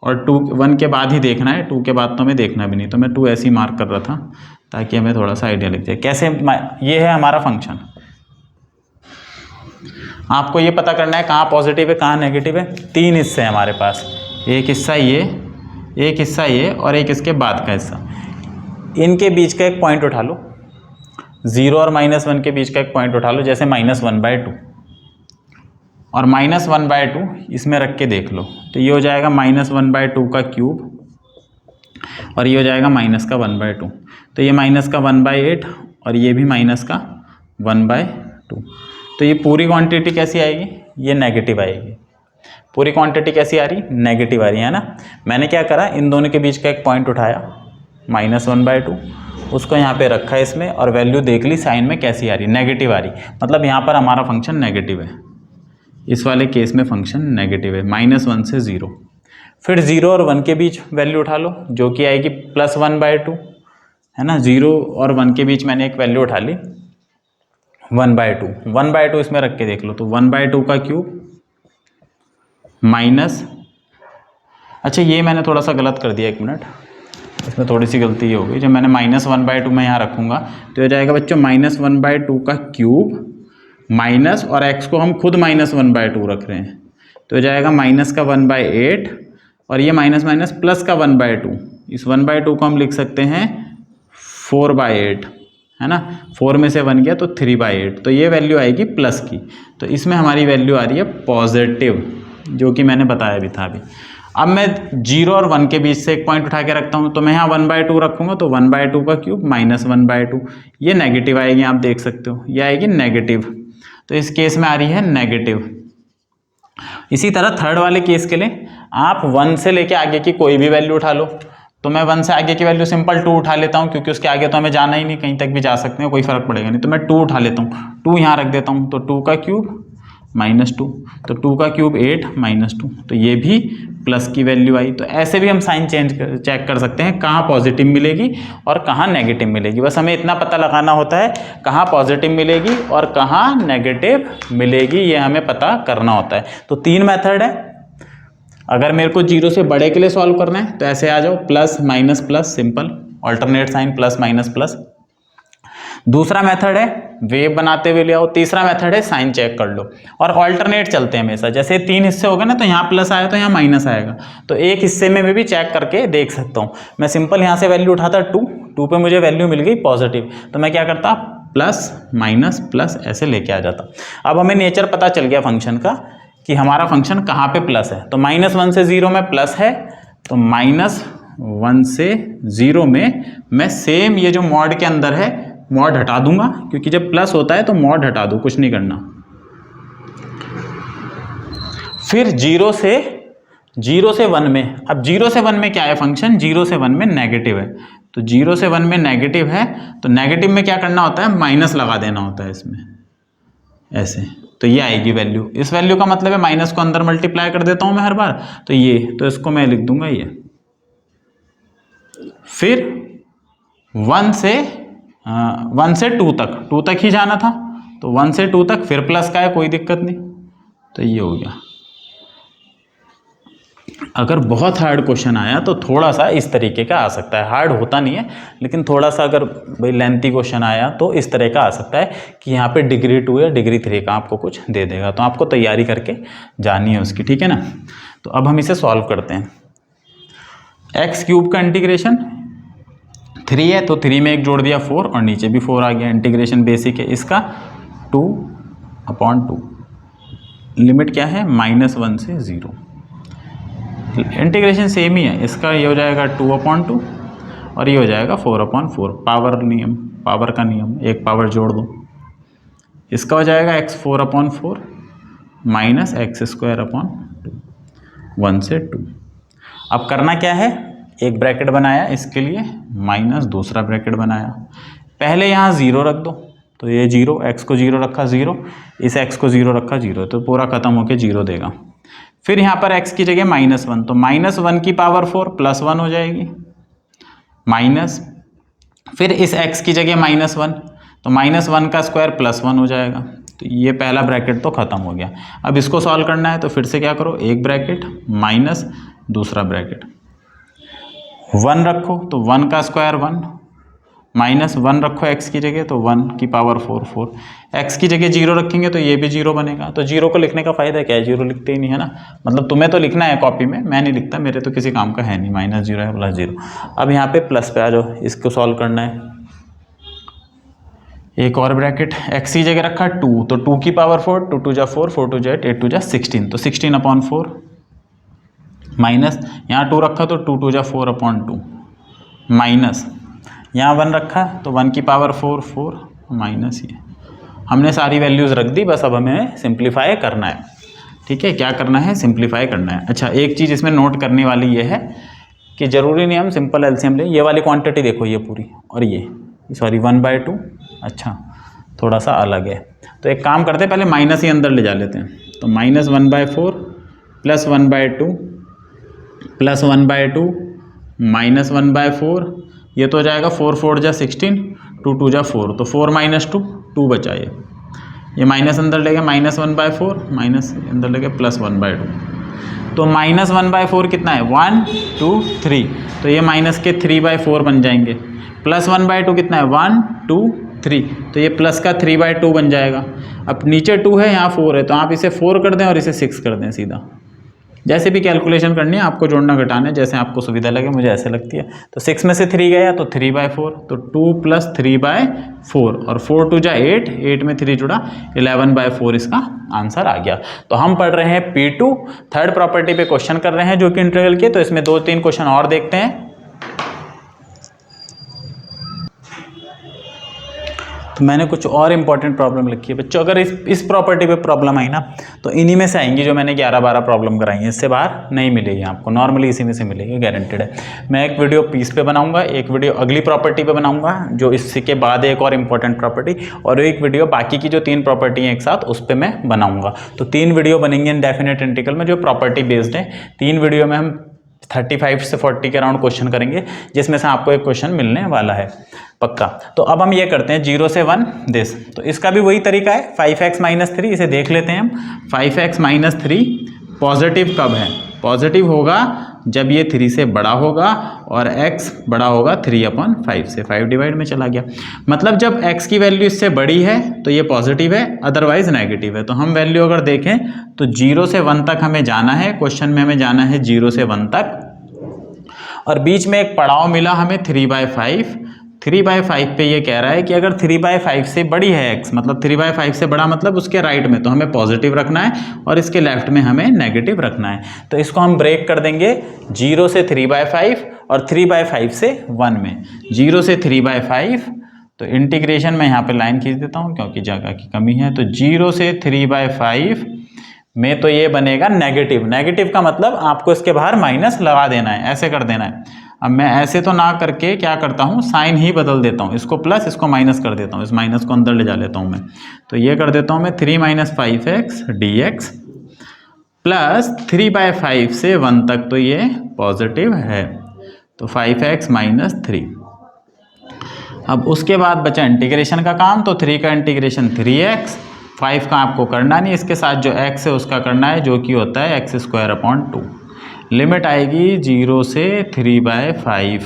और 2, 1 के बाद ही देखना है, 2 के बाद तो हमें देखना भी नहीं। तो मैं 2 ऐसे ही मार्क कर रहा था ताकि हमें थोड़ा सा आइडिया लग जाए कैसे। ये है हमारा फंक्शन। आपको ये पता करना है कहाँ पॉजिटिव है कहाँ नेगेटिव है। 3 हिस्से हैं हमारे पास, एक हिस्सा ये, एक हिस्सा ये, और एक इसके बाद का हिस्सा। इनके बीच का एक पॉइंट उठा लो, 0 और -1 के बीच का एक पॉइंट उठा लो, जैसे -1/2, और -1/2 इसमें रख के देख लो, तो ये हो जाएगा -1/2 का क्यूब, और ये हो जाएगा माइनस का 1/2। तो ये माइनस का 1/8 और ये भी माइनस का 1/2। तो ये पूरी क्वांटिटी कैसी आएगी, ये नेगेटिव आएगी। पूरी क्वांटिटी कैसी आ रही, नेगेटिव आ रही है ना। मैंने क्या करा, इन दोनों के बीच का एक पॉइंट उठाया, -1/2, उसको यहाँ पे रखा इसमें, और वैल्यू देख ली साइन में कैसी आ रही, नेगेटिव आ रही। मतलब यहाँ पर हमारा फंक्शन नेगेटिव है, इस वाले केस में फंक्शन नेगेटिव है, -1 से 0। फिर 0 और 1 के बीच वैल्यू उठा लो, जो कि आएगी +1/2, है ना। 0 और 1 के बीच मैंने एक वैल्यू उठा ली 1/2। 1/2 इसमें रख के देख लो, तो 1/2 का क्यूब माइनस, अच्छा ये मैंने थोड़ा सा गलत कर दिया, 1 मिनट, इसमें थोड़ी सी गलती ये हो गई। जब मैंने -1/2 मैं यहाँ रखूँगा तो हो जाएगा बच्चों -1/2 का क्यूब माइनस, और x को हम खुद -1/2 रख रहे हैं, तो हो जाएगा माइनस का 1/8, और ये माइनस माइनस प्लस का 1/2। इस 1/2 को हम लिख सकते हैं 4/8, है ना। 4 में से 1 गया तो 3/8, तो ये वैल्यू आएगी प्लस की। तो इसमें हमारी वैल्यू आ रही है पॉजिटिव, जो कि मैंने बताया भी था अभी। अब मैं 0 और 1 के बीच से एक पॉइंट उठा के रखता हूँ, तो मैं यहाँ 1/2 रखूँगा, तो 1/2 का क्यूब -1/2, ये नेगेटिव आएगी, आप देख सकते हो, ये आएगी नेगेटिव। तो इस केस में आ रही है नेगेटिव। इसी तरह थर्ड वाले केस के लिए आप 1 से लेके आगे की कोई भी वैल्यू उठा लो। तो मैं 1 से आगे की वैल्यू सिंपल 2 उठा लेता हूँ, क्योंकि उसके आगे तो हमें जाना ही नहीं, कहीं तक भी जा सकते हैं, कोई फर्क पड़ेगा नहीं। तो मैं 2 उठा लेता हूँ, 2 यहाँ रख देता हूँ, तो 2 का क्यूब -2, तो 2 का क्यूब 8 -2, तो ये भी प्लस की वैल्यू आई। तो ऐसे भी हम साइन चेक कर सकते हैं, कहाँ पॉजिटिव मिलेगी और कहाँ नेगेटिव मिलेगी। बस हमें इतना पता लगाना होता है, कहाँ पॉजिटिव मिलेगी और कहाँ नेगेटिव मिलेगी, ये हमें पता करना होता है। तो 3 मेथड है। अगर मेरे को 0 से बड़े के लिए सॉल्व करना है तो ऐसे आ जाओ, plus minus plus, simple alternate sign, plus minus plus. दूसरा मेथड है वेव बनाते हुए ले आओ। तीसरा मेथड है साइन चेक कर लो, और ऑल्टरनेट चलते हैं हमेशा। जैसे 3 हिस्से हो गए ना, तो यहाँ प्लस आया तो यहाँ माइनस आएगा, तो एक हिस्से में मैं भी चेक करके देख सकता हूँ। मैं सिंपल यहाँ से वैल्यू उठाता 2 पे मुझे वैल्यू मिल गई पॉजिटिव, तो मैं क्या करता, प्लस माइनस प्लस ऐसे लेके आ जाता। अब हमें नेचर पता चल गया फंक्शन का कि हमारा फंक्शन कहाँ पे प्लस है। तो -1 से 0 में प्लस है, तो 1 से 0 में मैं सेम ये जो मॉड के अंदर है मॉड हटा दूंगा, क्योंकि जब प्लस होता है तो मॉड हटा दो, कुछ नहीं करना। फिर 0 से 1 में, अब 0 से 1 में क्या है फंक्शन, 0 से 1 में नेगेटिव है, तो 0 से 1 में नेगेटिव है, तो नेगेटिव में क्या करना होता है, माइनस लगा देना होता है इसमें ऐसे, तो ये आएगी वैल्यू। इस वैल्यू का मतलब है माइनस को अंदर मल्टीप्लाई कर देता हूं मैं हर बार, तो ये, तो इसको मैं लिख दूंगा ये। फिर 1 से 2 तक ही जाना था, तो 1 से 2 तक, फिर प्लस का है, कोई दिक्कत नहीं, तो ये हो गया। अगर बहुत हार्ड क्वेश्चन आया तो थोड़ा सा इस तरीके का आ सकता है, हार्ड होता नहीं है, लेकिन थोड़ा सा अगर भाई लेंथी क्वेश्चन आया तो इस तरह का आ सकता है कि यहाँ पे डिग्री 2 या डिग्री 3 का आपको कुछ दे देगा, तो आपको तैयारी करके जानी है उसकी, ठीक है ना। तो अब हम इसे सॉल्व करते हैं। x³ का इंटीग्रेशन 3 है, तो 3 में 1 जोड़ दिया 4 और नीचे भी 4 आ गया। इंटीग्रेशन बेसिक है इसका 2/2, लिमिट क्या है -1 से 0। इंटीग्रेशन सेम ही है, इसका ये हो जाएगा 2/2 और ये हो जाएगा 4/4, पावर नियम, पावर का नियम, एक पावर जोड़ दो, इसका हो जाएगा x4/4 माइनस x²/2, 1 से 2। अब करना क्या है, एक ब्रैकेट बनाया इसके लिए, माइनस दूसरा ब्रैकेट बनाया, पहले यहाँ 0 रख दो, तो ये 0, x को 0 रखा 0, इस x को 0 रखा 0, तो पूरा खत्म होके 0 देगा। फिर यहाँ पर x की जगह -1, तो -1 की पावर 4 +1 हो जाएगी, माइनस, फिर इस x की जगह -1, तो -1 का स्क्वायर +1 हो जाएगा, तो ये पहला ब्रैकेट तो खत्म हो गया। अब इसको सॉल्व करना है, तो फिर से क्या करो, एक ब्रैकेट माइनस दूसरा ब्रैकेट, 1 रखो तो 1 का स्क्वायर 1, -1 रखो x की जगह, तो 1 की पावर 4, x की जगह 0 रखेंगे तो ये भी 0 बनेगा। तो 0 को लिखने का फ़ायदा क्या है, 0 लिखते ही नहीं है ना, मतलब तुम्हें तो लिखना है कॉपी में, मैं नहीं लिखता, मेरे तो किसी काम का है नहीं, -0 है +0। अब यहाँ पे प्लस पे आ जाओ, इसको सॉल्व करना है। एक और ब्रैकेट, x की जगह रखा 2, तो 2 की पावर 4, 2 2 जा 4, 4 2 जा 8, 8 2 जा 16, तो 16/4 माइनस, यहाँ 2 रखा तो 2 2 जा 4/2 माइनस, यहाँ 1 रखा तो 1 की पावर 4 माइनस, ये हमने सारी वैल्यूज़ रख दी, बस अब हमें सिंप्लीफाई करना है, ठीक है, क्या करना है, सिंप्लीफाई करना है। अच्छा, एक चीज़ इसमें नोट करने वाली ये है कि ज़रूरी नहीं हम सिंपल एलसीएम लें, ये वाली क्वांटिटी देखो ये पूरी, और ये सॉरी 1/2, अच्छा थोड़ा सा अलग है, तो एक काम करते हैं, पहले माइनस ही अंदर ले जा लेते हैं, तो -1/4 + 1/2 + 1/2 -1/4, ये तो हो जाएगा 4 4 जा 16, 2 2 जा 4, तो 4 - 2 2 बचा, ये माइनस अंदर ले गया, -1/4 माइनस अंदर ले गया +1/2, तो -1/4 कितना है, 1 2 3, तो ये माइनस के 3/4 बन जाएंगे, +1/2 कितना है, 1 2 3, तो ये प्लस का 3/2 बन जाएगा। अब नीचे 2 है, यहाँ 4 है, तो आप इसे 4 कर दें और इसे 6 कर दें सीधा, जैसे भी कैलकुलेशन करनी है आपको, जोड़ना घटाना है, जैसे आपको सुविधा लगे, मुझे ऐसे लगती है। तो 6 में से 3 गया तो 3/4, तो 2 + 3/4, और 4 2 जा 8, 8 में 3 जुड़ा, 11/4 इसका आंसर आ गया। तो हम पढ़ रहे हैं P2, थर्ड प्रॉपर्टी पे क्वेश्चन कर रहे हैं जो कि इंटीग्रल के, तो इसमें 2-3 क्वेश्चन और देखते हैं। तो मैंने कुछ और इंपॉर्टेंट प्रॉब्लम लिखी है बच्चों, अगर इस प्रॉपर्टी पे प्रॉब्लम आई ना, तो इन्हीं में से आएंगी जो मैंने 11-12 प्रॉब्लम कराई हैं, इससे बाहर नहीं मिलेगी आपको, नॉर्मली इसी में से मिलेगी, गारंटेड है। मैं एक वीडियो पीस पे बनाऊंगा, एक वीडियो अगली प्रॉपर्टी पे बनाऊंगा, जो इसके बाद एक और इंपॉर्टेंट प्रॉपर्टी, और एक वीडियो बाकी की जो 3 प्रॉपर्टी हैं एक साथ, उस पर मैं बनाऊंगा। तो 3 वीडियो बनेंगे इंडेफिनेट इंटीग्रल में जो प्रॉपर्टी बेस्ड है। 3 वीडियो में हम 35 से 40 के अराउंड क्वेश्चन करेंगे, जिसमें से आपको एक क्वेश्चन मिलने वाला है पक्का। तो अब हम ये करते हैं 0 से 1 दिस, तो इसका भी वही तरीका है, 5x - 3, इसे देख लेते हैं हम। 5x - 3 पॉजिटिव कब है, पॉजिटिव होगा जब ये 3 से बड़ा होगा और x बड़ा होगा 3/5 से, 5 डिवाइड में चला गया, मतलब जब x की वैल्यू इससे बड़ी है तो ये पॉजिटिव है, अदरवाइज नेगेटिव है। तो हम वैल्यू अगर देखें तो 0 से 1 तक हमें जाना है, क्वेश्चन में हमें जाना है 0 से 1 तक, और बीच में एक पड़ाव मिला हमें 3/5, 3/5 पे ये कह रहा है कि अगर 3/5 से बड़ी है x, मतलब 3/5 से बड़ा मतलब उसके राइट में तो हमें पॉजिटिव रखना है और इसके लेफ्ट में हमें नेगेटिव रखना है। तो इसको हम ब्रेक कर देंगे 0 से 3/5 और 3/5 से 1 में। 0 से 3/5 तो इंटीग्रेशन में यहाँ पे लाइन खींच देता हूँ क्योंकि जगह की कमी है। तो 0 से 3/5 में तो ये बनेगा नेगेटिव। नेगेटिव का मतलब आपको इसके बाहर माइनस लगा देना है, ऐसे कर देना है। अब मैं ऐसे तो ना करके क्या करता हूँ, साइन ही बदल देता हूँ, इसको प्लस इसको माइनस कर देता हूँ, इस माइनस को अंदर ले जा लेता हूँ मैं। तो ये कर देता हूँ मैं 3 - 5x dx प्लस 3/5 से 1 तक तो ये पॉजिटिव है, तो 5x - 3। अब उसके बाद बचा इंटीग्रेशन का काम, तो 3 का इंटीग्रेशन 3x, 5 का आपको करना नहीं, इसके साथ जो x है उसका करना है, जो कि होता है x²/2। लिमिट आएगी 0 से 3/5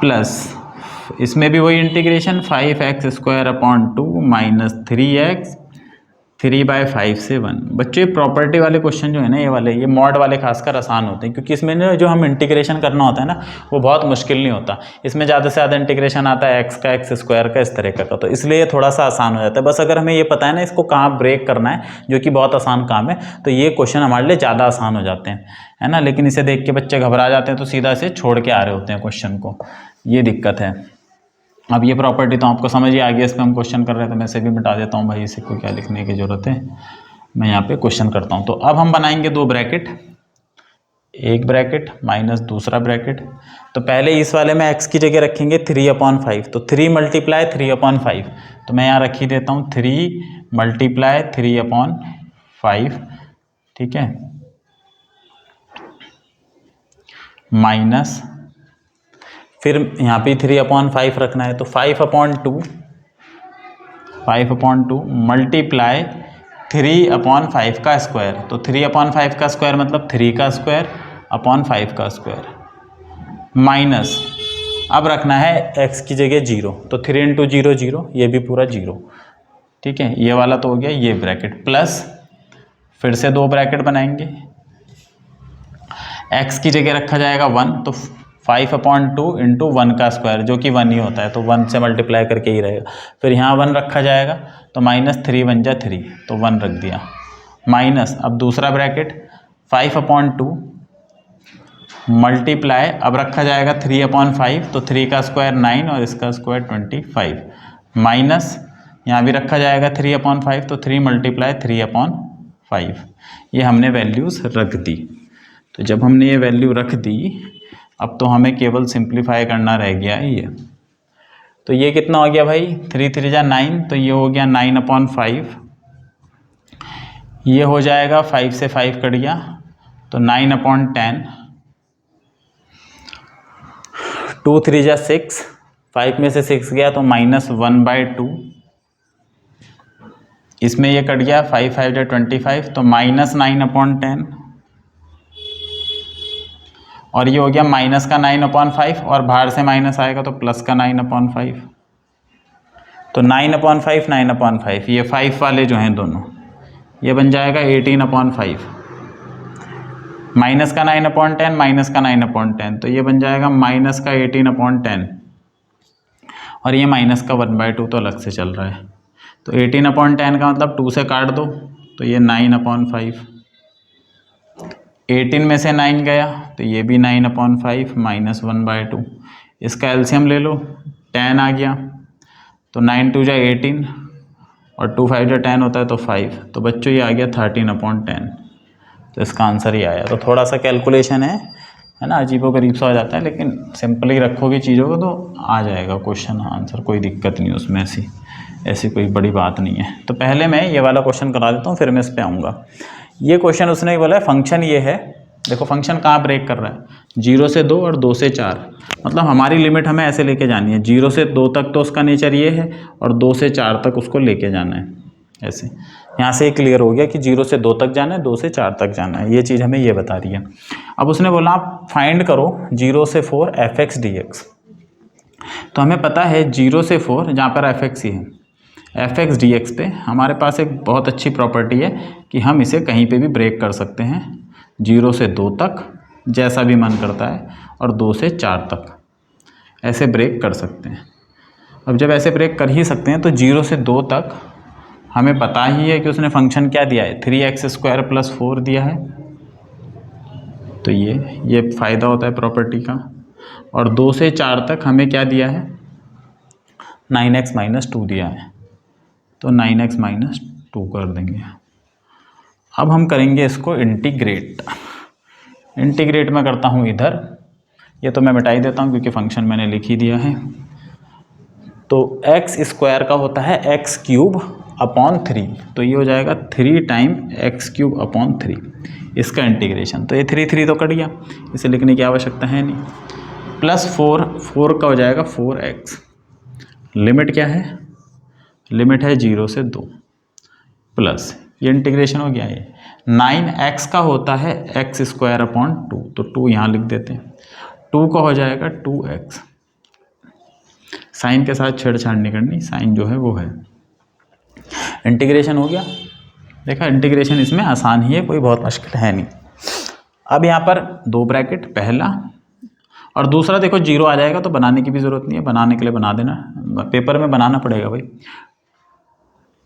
प्लस इसमें भी वही इंटीग्रेशन 5x² माइनस 3x 3/5 से 1। बच्चे प्रॉपर्टी वाले क्वेश्चन जो है ना, ये वाले, ये मॉड वाले खासकर आसान होते हैं, क्योंकि इसमें ना जो हम इंटीग्रेशन करना होता है ना वो बहुत मुश्किल नहीं होता। इसमें ज़्यादा से ज़्यादा इंटीग्रेशन आता है x का, x² का, इस तरह का, तो इसलिए ये थोड़ा सा आसान हो जाता है। बस अगर हमें ये पता है ना इसको कहाँ ब्रेक करना है, जो कि बहुत आसान काम है, तो ये क्वेश्चन हमारे लिए ज़्यादा आसान हो जाते हैं, है ना। लेकिन इसे देख के बच्चे घबरा जाते हैं, तो सीधा इसे छोड़ के आ रहे होते हैं क्वेश्चन को, ये दिक्कत है। अब ये प्रॉपर्टी तो आपको समझ ही आ गया, इस पर हम क्वेश्चन कर रहे थे, तो मैं इसे भी मिटा देता हूँ भाई, इसे को क्या लिखने की ज़रूरत है, मैं यहाँ पे क्वेश्चन करता हूँ। तो अब हम बनाएंगे 2 ब्रैकेट, एक ब्रैकेट माइनस दूसरा ब्रैकेट। तो पहले इस वाले में x की जगह रखेंगे 3/5, तो 3 × 3/5, तो मैं यहाँ रख ही देता हूँ 3 × 3/5, ठीक है, माइनस फिर यहाँ पे 3/5 रखना है, तो 5/2 मल्टीप्लाई 3/5 का स्क्वायर, तो 3/5 का स्क्वायर मतलब 3 का स्क्वायर अपॉन 5 का स्क्वायर, माइनस अब रखना है x की जगह 0, तो 3 × 0 0, ये भी पूरा 0, ठीक है, ये वाला तो हो गया ये ब्रैकेट, प्लस फिर से 2 ब्रैकेट बनाएंगे। x की जगह रखा जाएगा 1, तो 5/2 × 1 का स्क्वायर, जो कि 1 ही होता है, तो 1 से मल्टीप्लाई करके ही रहेगा। फिर यहाँ 1 रखा जाएगा, तो -3 × 1 = 3, तो 1 रख दिया, माइनस अब दूसरा ब्रैकेट 5/2 मल्टीप्लाई अब रखा जाएगा 3/5, तो 3 का स्क्वायर 9 और इसका स्क्वायर 25, माइनस यहाँ भी रखा जाएगा 3/5, तो 3 × 3/5, ये हमने वैल्यूज़ रख दी। तो जब हमने ये वैल्यू रख दी, अब तो हमें केवल सिंप्लीफाई करना रह गया है ये। तो ये कितना हो गया भाई, 3 × 3 = 9, तो ये हो गया 9/5, ये हो जाएगा 5 से 5 कट गया, तो 9/10, 2 × 3 = 6, 5 में से 6 गया तो -1/2, इसमें ये कट गया 5 × 5 = 25, तो -9/10, और ये हो गया माइनस का 9/5, और बाहर से माइनस आएगा तो प्लस का 9/5, तो 9/5 9/5, ये 5 वाले जो हैं दोनों, ये बन जाएगा 18/5, माइनस का 9/10 माइनस का 9/10, तो ये बन जाएगा माइनस का 18/10, और ये माइनस का 1/2 तो अलग से चल रहा है, तो 18/10 का मतलब 2 से काट दो, तो ये 9/5, 18 में से 9 गया, तो ये भी 9/5 -1/2, इसका एलसीएम ले लो, 10 आ गया, तो 9 × 2 = 18, और 2 × 5 = 10 होता है, तो 5, तो बच्चों ये आ गया 13/10, तो इसका आंसर ही आया। तो थोड़ा सा कैलकुलेशन है ना, अजीबोगरीब सा हो जाता है, लेकिन सिंपली रखोगे चीज़ों को तो आ जाएगा क्वेश्चन आंसर, कोई दिक्कत नहीं उसमें, ऐसी कोई बड़ी बात नहीं है। तो पहले मैं ये वाला क्वेश्चन करा देता हूँ, फिर मैं इस पर आऊँगा। ये क्वेश्चन उसने बोला है फंक्शन ये है, देखो फंक्शन कहाँ ब्रेक कर रहा है, 0 से 2 और 2 से 4, मतलब हमारी लिमिट हमें ऐसे लेके जानी है, 0 से 2 तक तो उसका नेचर ये है, और 2 से 4 तक उसको लेके जाना है, ऐसे। यहाँ से क्लियर हो गया कि 0 से 2 तक जाना है, 2 से 4 तक जाना है, ये चीज़ हमें ये बता रही है। अब उसने बोला आप फाइंड करो 0 से 4 f(x) dx, तो हमें पता है 0 से 4 जहाँ पर f(x) ही है, f(x) dx पे हमारे पास एक बहुत अच्छी प्रॉपर्टी है कि हम इसे कहीं पे भी ब्रेक कर सकते हैं, 0 से 2 तक जैसा भी मन करता है, और 2 से 4 तक ऐसे ब्रेक कर सकते हैं। अब जब ऐसे ब्रेक कर ही सकते हैं तो 0 से 2 तक हमें पता ही है कि उसने फंक्शन क्या दिया है, 3x² + 4 दिया है। तो ये फ़ायदा होता है प्रॉपर्टी का। और 2 से 4 तक हमें क्या दिया है, 9x - 2 दिया है, तो 9x - 2 कर देंगे। अब हम करेंगे इसको इंटीग्रेट। इंटीग्रेट मैं करता हूँ इधर, ये तो मैं मिटा ही देता हूँ क्योंकि फंक्शन मैंने लिख ही दिया है। तो x² का होता है x³ / 3, तो ये हो जाएगा 3 × x³ / 3, इसका इंटीग्रेशन। तो ये 3 तो कट गया, इसे लिखने की आवश्यकता है नहीं। +4 का हो जाएगा 4x। लिमिट क्या है, लिमिट है 0 से 2, प्लस ये इंटीग्रेशन हो गया। ये 9x का होता है x² / 2, तो 2 यहाँ लिख देते हैं। 2 का हो जाएगा 2x। साइन के साथ छेड़छाड़ नहीं करनी, साइन जो है वो है। इंटीग्रेशन हो गया। देखा, इंटीग्रेशन इसमें आसान ही है, कोई बहुत मुश्किल है नहीं। अब यहाँ पर 2 ब्रैकेट, पहला और दूसरा। देखो 0 आ जाएगा तो बनाने की भी ज़रूरत नहीं है, बनाने के लिए बना देना, पेपर में बनाना पड़ेगा भाई।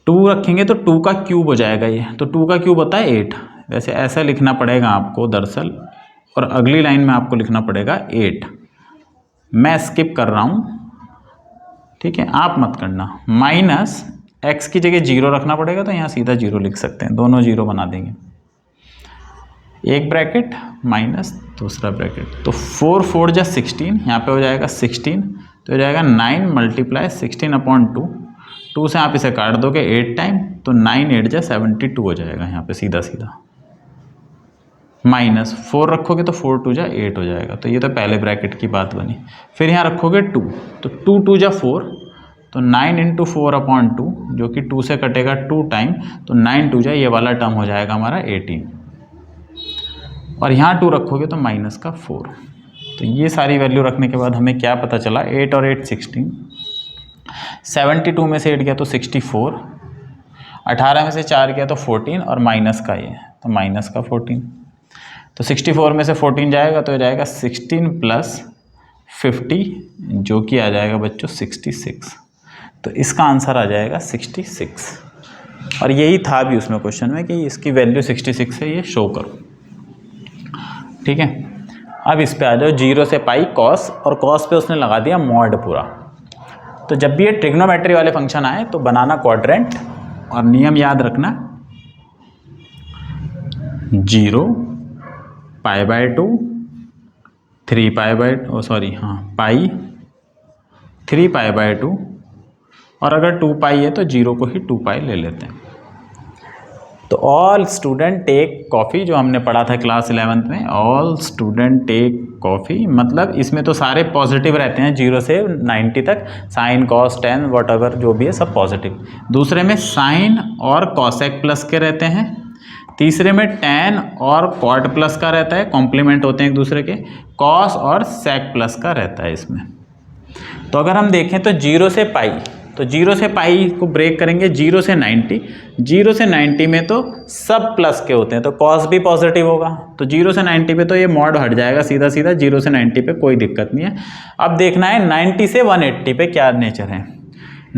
2 रखेंगे तो 2 का क्यूब हो जाएगा ये, तो 2 का क्यूब होता है 8। वैसे ऐसा लिखना पड़ेगा आपको दरअसल, और अगली लाइन में आपको लिखना पड़ेगा 8। मैं स्किप कर रहा हूँ, ठीक है, आप मत करना। माइनस x की जगह 0 रखना पड़ेगा, तो यहाँ सीधा 0 लिख सकते हैं, दोनों 0 बना देंगे। एक ब्रैकेट माइनस दूसरा ब्रैकेट, तो 4 × 4 = 16, यहाँ पे हो जाएगा 16, तो हो जाएगा 9 × 16/2। 2 से आप इसे काट दोगे 8 टाइम, तो 9 × 8 = 72 हो जाएगा यहाँ पे सीधा सीधा। माइनस 4 रखोगे तो 4 × 2 = 8 हो जाएगा, तो ये तो पहले ब्रैकेट की बात बनी। फिर यहाँ रखोगे 2, तो 2 × 2 = 4, तो 9 × 4/2, जो कि 2 से कटेगा 2 टाइम, तो 9 × 2 = ये वाला टर्म हो जाएगा हमारा 18। और यहाँ 2 रखोगे तो -4। तो ये सारी वैल्यू रखने के बाद हमें क्या पता चला, 8 और 8 16, 72 में से 8 गया तो 64, 18 में से 4 गया तो 14, और माइनस का ये, तो माइनस का 14। तो 64 में से 14 जाएगा तो हो जाएगा 16 + 50, जो कि आ जाएगा बच्चों 66। तो इसका आंसर आ जाएगा 66। और यही था भी उसमें क्वेश्चन में कि इसकी वैल्यू 66 है, ये शो करो। ठीक है, अब इस पे आ जाओ, 0 से पाई कॉस, और कॉस पे उसने लगा दिया मॉड पूरा। तो जब भी ये ट्रिग्नोमेट्री वाले फंक्शन आए तो बनाना क्वाड्रेंट, और नियम याद रखना, 0 π/2 3 पाई 3 π/2, और अगर 2 पाई है तो 0 को ही 2 पाई ले लेते हैं। तो ऑल स्टूडेंट टेक कॉफ़ी, जो हमने पढ़ा था क्लास 11th में, ऑल स्टूडेंट टेक कॉफ़ी, मतलब इसमें तो सारे पॉजिटिव रहते हैं 0 से 90 तक, sine cos tan what ever जो भी है सब पॉजिटिव। दूसरे में साइन और कॉसेक प्लस के रहते हैं। तीसरे में टैन और कॉट प्लस का रहता है, कॉम्प्लीमेंट होते हैं एक दूसरे के। कॉस और सेक प्लस का रहता है इसमें। तो अगर हम देखें तो 0 से पाई, तो 0 से पाई को ब्रेक करेंगे 0 से 90। 0 से 90 में तो सब प्लस के होते हैं, तो कॉस भी पॉजिटिव होगा, तो 0 से 90 पे तो ये मॉड हट जाएगा सीधा सीधा, 0 से 90 पे कोई दिक्कत नहीं है। अब देखना है 90 से 180 पे क्या नेचर है।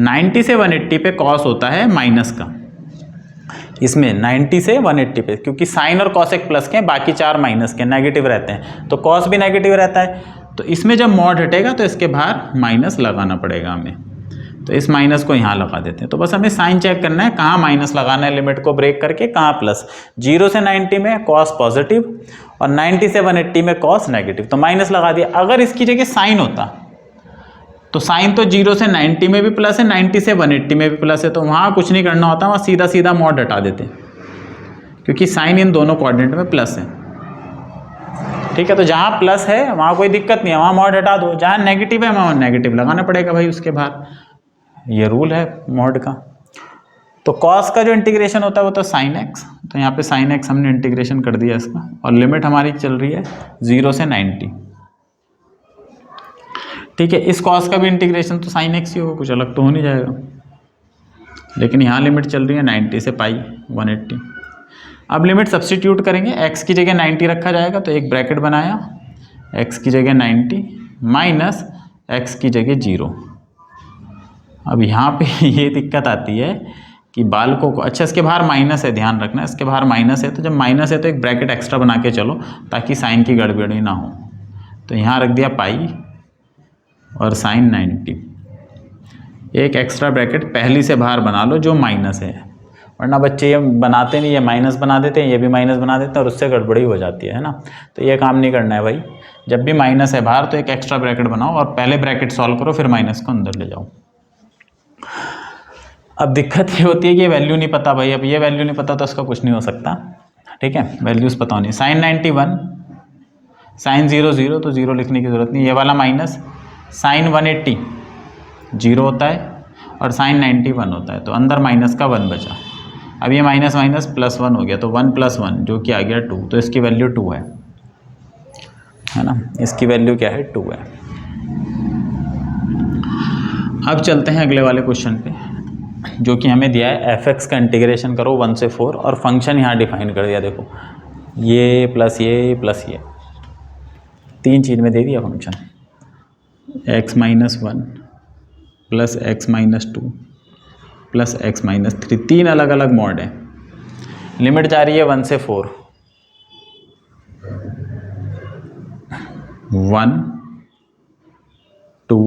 90 से 180 पे कॉस होता है माइनस का, इसमें 90 से 180 पे, क्योंकि साइन और कॉसेक प्लस के हैं, बाकी 4 माइनस के नेगेटिव रहते हैं, तो कॉस भी नेगेटिव रहता है। तो इसमें जब मॉड हटेगा तो इसके बाहर माइनस लगाना पड़ेगा हमें, तो इस माइनस को यहाँ लगा देते हैं। तो बस हमें साइन चेक करना है, कहाँ माइनस लगाना है लिमिट को ब्रेक करके, कहाँ प्लस। 0 से 90 में कॉस पॉजिटिव और 90 से 180 में कॉस नेगेटिव, तो माइनस लगा दिया। अगर इसकी जगह साइन होता तो साइन तो 0 से 90 में भी प्लस है, 90 से 180 में भी प्लस है, तो वहाँ कुछ नहीं करना होता, वहाँ सीधा सीधा मॉड हटा देते, क्योंकि साइन इन दोनों क्वाड्रेंट में प्लस है। ठीक है, तो जहाँ प्लस है वहाँ कोई दिक्कत नहीं है, वहाँ मॉड हटा दो। जहाँ नेगेटिव है वहाँ नेगेटिव लगाना पड़ेगा भाई उसके बाहर, ये रूल है मॉड का। तो कॉस का जो इंटीग्रेशन होता है वो तो साइन एक्स, तो यहाँ पे साइन एक्स हमने इंटीग्रेशन कर दिया इसका, और लिमिट हमारी चल रही है 0 से 90। ठीक है, इस कॉस का भी इंटीग्रेशन तो साइन एक्स ही होगा, कुछ अलग तो हो नहीं जाएगा, लेकिन यहाँ लिमिट चल रही है 90 से पाई 180। अब लिमिट सब्सटीट्यूट करेंगे, x की जगह 90 रखा जाएगा, तो एक ब्रैकेट बनाया, x की जगह 90 माइनस x की जगह 0। अब यहाँ पे ये दिक्कत आती है कि बालकों को, अच्छा इसके बाहर माइनस है, ध्यान रखना इसके बाहर माइनस है, तो जब माइनस है तो एक ब्रैकेट एक्स्ट्रा बना के चलो ताकि साइन की गड़बड़ी ना हो। तो यहाँ रख दिया पाई और साइन 90, एक एक्स्ट्रा ब्रैकेट पहली से बाहर बना लो जो माइनस है, वरना बच्चे ये बनाते नहीं, ये माइनस बना देते हैं, ये भी माइनस बना देते हैं और उससे गड़बड़ी हो जाती है ना। तो ये काम नहीं करना है भाई, जब भी माइनस है बाहर तो एक एक्स्ट्रा ब्रैकेट बनाओ और पहले ब्रैकेट सॉल्व करो फिर माइनस को अंदर ले जाओ। अब दिक्कत ये होती है कि ये वैल्यू नहीं पता भाई, अब ये वैल्यू नहीं पता तो इसका कुछ नहीं हो सकता, ठीक है, वैल्यूज़ पता होनी। साइन 91, साइन 0 0 तो 0 लिखने की ज़रूरत नहीं, ये वाला माइनस, साइन 180 0 होता है और साइन 91 होता है, तो अंदर माइनस का 1 बचा। अब ये माइनस माइनस प्लस 1 हो गया, तो 1 + 1 जो कि आ गया 2, तो इसकी वैल्यू 2 है ना, इसकी वैल्यू क्या है 2 है। अब चलते हैं अगले वाले क्वेश्चन पे, जो कि हमें दिया है f(x) का इंटीग्रेशन करो 1 से 4 और फंक्शन यहाँ डिफाइन कर दिया। देखो ये प्लस ये 3 चीज़ में दे दिया function, x - 1 plus x - 2 plus x - 3, 3 अलग अलग मॉड है। लिमिट जा रही है 1 से 4, 1 2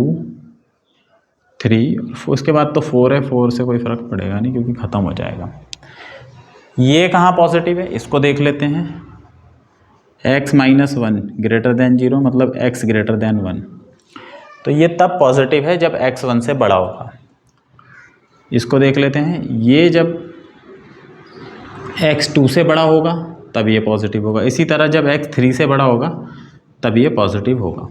3, उसके बाद तो 4 है, 4 से कोई फ़र्क पड़ेगा नहीं क्योंकि ख़त्म हो जाएगा। ये कहाँ पॉजिटिव है इसको देख लेते हैं, x - 1 ग्रेटर देन 0 मतलब x ग्रेटर देन 1, तो ये तब पॉजिटिव है जब x 1 से बड़ा होगा। इसको देख लेते हैं, ये जब x 2 से बड़ा होगा तब ये पॉजिटिव होगा, इसी तरह जब x 3 से बड़ा होगा तब ये पॉजिटिव होगा,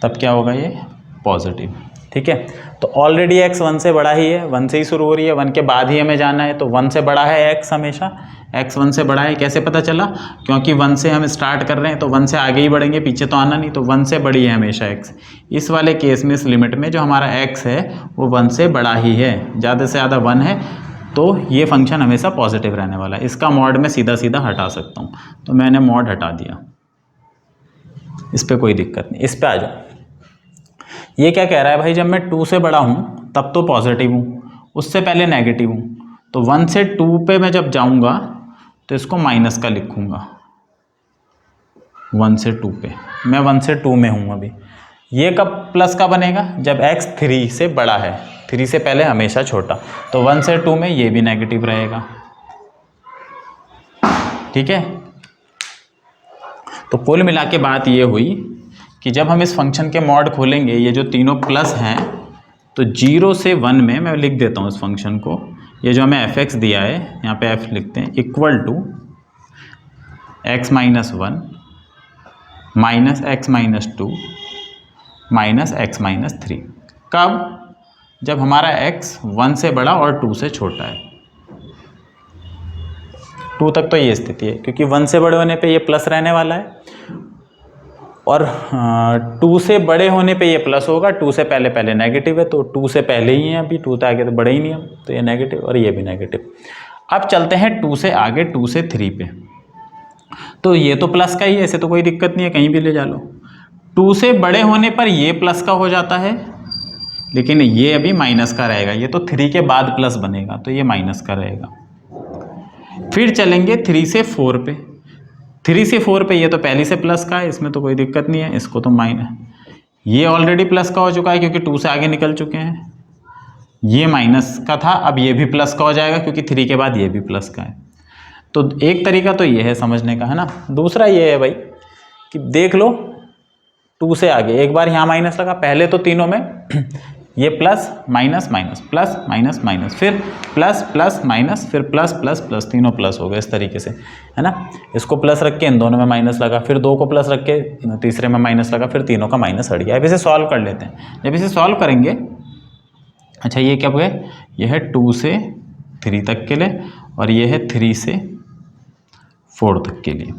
तब क्या होगा ये पॉजिटिव, ठीक है। तो ऑलरेडी x 1 से बड़ा ही है, 1 से ही शुरू हो रही है, 1 के बाद ही हमें जाना है, तो 1 से बड़ा है x, हमेशा x 1 से बड़ा है। कैसे पता चला, क्योंकि 1 से हम स्टार्ट कर रहे हैं तो 1 से आगे ही बढ़ेंगे, पीछे तो आना नहीं, तो 1 से बड़ी है हमेशा x। इस वाले केस में इस लिमिट में जो हमारा x है वो 1 से बड़ा ही है, ज़्यादा से ज़्यादा 1 है, तो ये फंक्शन हमेशा पॉजिटिव रहने वाला है। इसका मॉड मैं सीधा सीधा हटा सकता हूँ, तो मैंने मॉड हटा दिया, इस पर कोई दिक्कत नहीं। इस पर आ जाओ, ये क्या कह रहा है भाई, जब मैं 2 से बड़ा हूँ तब तो पॉजिटिव हूँ, उससे पहले नेगेटिव हूँ, तो 1 से 2 पे मैं जब जाऊँगा तो इसको माइनस का लिखूँगा। 1 से 2 पे मैं 1 से 2 में हूँ अभी, ये कब प्लस का बनेगा, जब x 3 से बड़ा है, 3 से पहले हमेशा छोटा, तो 1 से 2 में ये भी नेगेटिव रहेगा, ठीक है। तो कुल मिला के बात ये हुई कि जब हम इस फंक्शन के मॉड खोलेंगे, ये जो तीनों प्लस हैं, तो 0 से 1 में मैं लिख देता हूँ इस फंक्शन को, ये जो हमें f(x) दिया है यहाँ पे f लिखते हैं, equal to x - 1 minus x - 2 minus x - 3। कब, जब हमारा x 1 से बड़ा और 2 से छोटा है। 2 तक तो ये स्थिति है, क्योंकि 1 से बड़े होने पे ये प्लस रहने वाला है और 2 से बड़े होने पे ये प्लस होगा, 2 से पहले पहले नेगेटिव है, तो 2 से पहले ही है अभी, 2 से आगे तो बड़े ही नहीं हम, तो ये नेगेटिव और ये भी नेगेटिव। अब चलते हैं 2 से आगे, 2 से 3 पे, तो ये तो प्लस का ही है, ऐसे तो कोई दिक्कत नहीं है, कहीं भी ले जा लो। 2 से बड़े होने पर ये प्लस का हो जाता है, लेकिन ये अभी माइनस का रहेगा, ये तो 3 के बाद प्लस बनेगा, तो ये माइनस का रहेगा। फिर चलेंगे 3 से 4 पे, 3 से 4 पे ये तो पहले से प्लस का है, इसमें तो कोई दिक्कत नहीं है, इसको तो माइनस, ये ऑलरेडी प्लस का हो चुका है क्योंकि 2 से आगे निकल चुके हैं, ये माइनस का था, अब ये भी प्लस का हो जाएगा क्योंकि 3 के बाद ये भी प्लस का है। तो एक तरीका तो ये है समझने का, है ना। दूसरा ये है भाई कि देख लो 2 से आगे, एक बार यहाँ माइनस लगा, पहले तो तीनों में ये plus minus minus plus minus minus, फिर प्लस प्लस माइनस, फिर प्लस प्लस प्लस, तीनों प्लस हो गए इस तरीके से, है ना। इसको प्लस रख के इन दोनों में माइनस लगा, फिर 2 को प्लस रख के तीसरे में माइनस लगा, फिर तीनों का माइनस हट गया। अब इसे सॉल्व कर लेते हैं। जब इसे सॉल्व करेंगे, अच्छा ये क्या गए, ये है 2 से 3 तक के लिए और ये है 3 से 4 तक के लिए।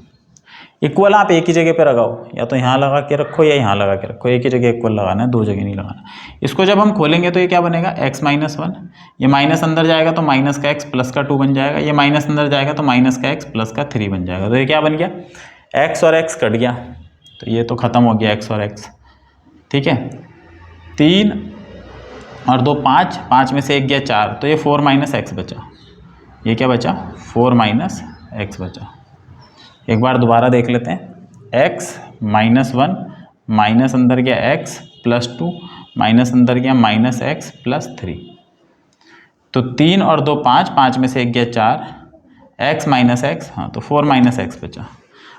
इक्वल आप एक ही जगह पे लगाओ, या तो यहाँ लगा के रखो या यहाँ लगा के रखो, एक ही जगह इक्वल लगाना है, 2 जगह नहीं लगाना। इसको जब हम खोलेंगे तो ये क्या बनेगा, x - 1, ये माइनस अंदर जाएगा तो माइनस का x प्लस का 2 बन जाएगा, ये माइनस अंदर जाएगा तो माइनस का x प्लस का 3 बन जाएगा। तो ये क्या बन गया, x और x कट गया, तो ये तो ख़त्म हो गया x और x, ठीक है। 3 और 2 5, 5 में से 1 गया 4, तो ये 4 माइनस एक्स बचा। ये क्या बचा? 4 माइनस एक्स बचा। एक बार दोबारा देख लेते हैं। x माइनस 1 माइनस अंदर गया x प्लस 2 माइनस अंदर गया माइनस एक्स प्लस 3। तो 3 और 2 5, 5 में से 1 गया 4, x माइनस एक्स, हाँ तो 4 माइनस एक्स बचा।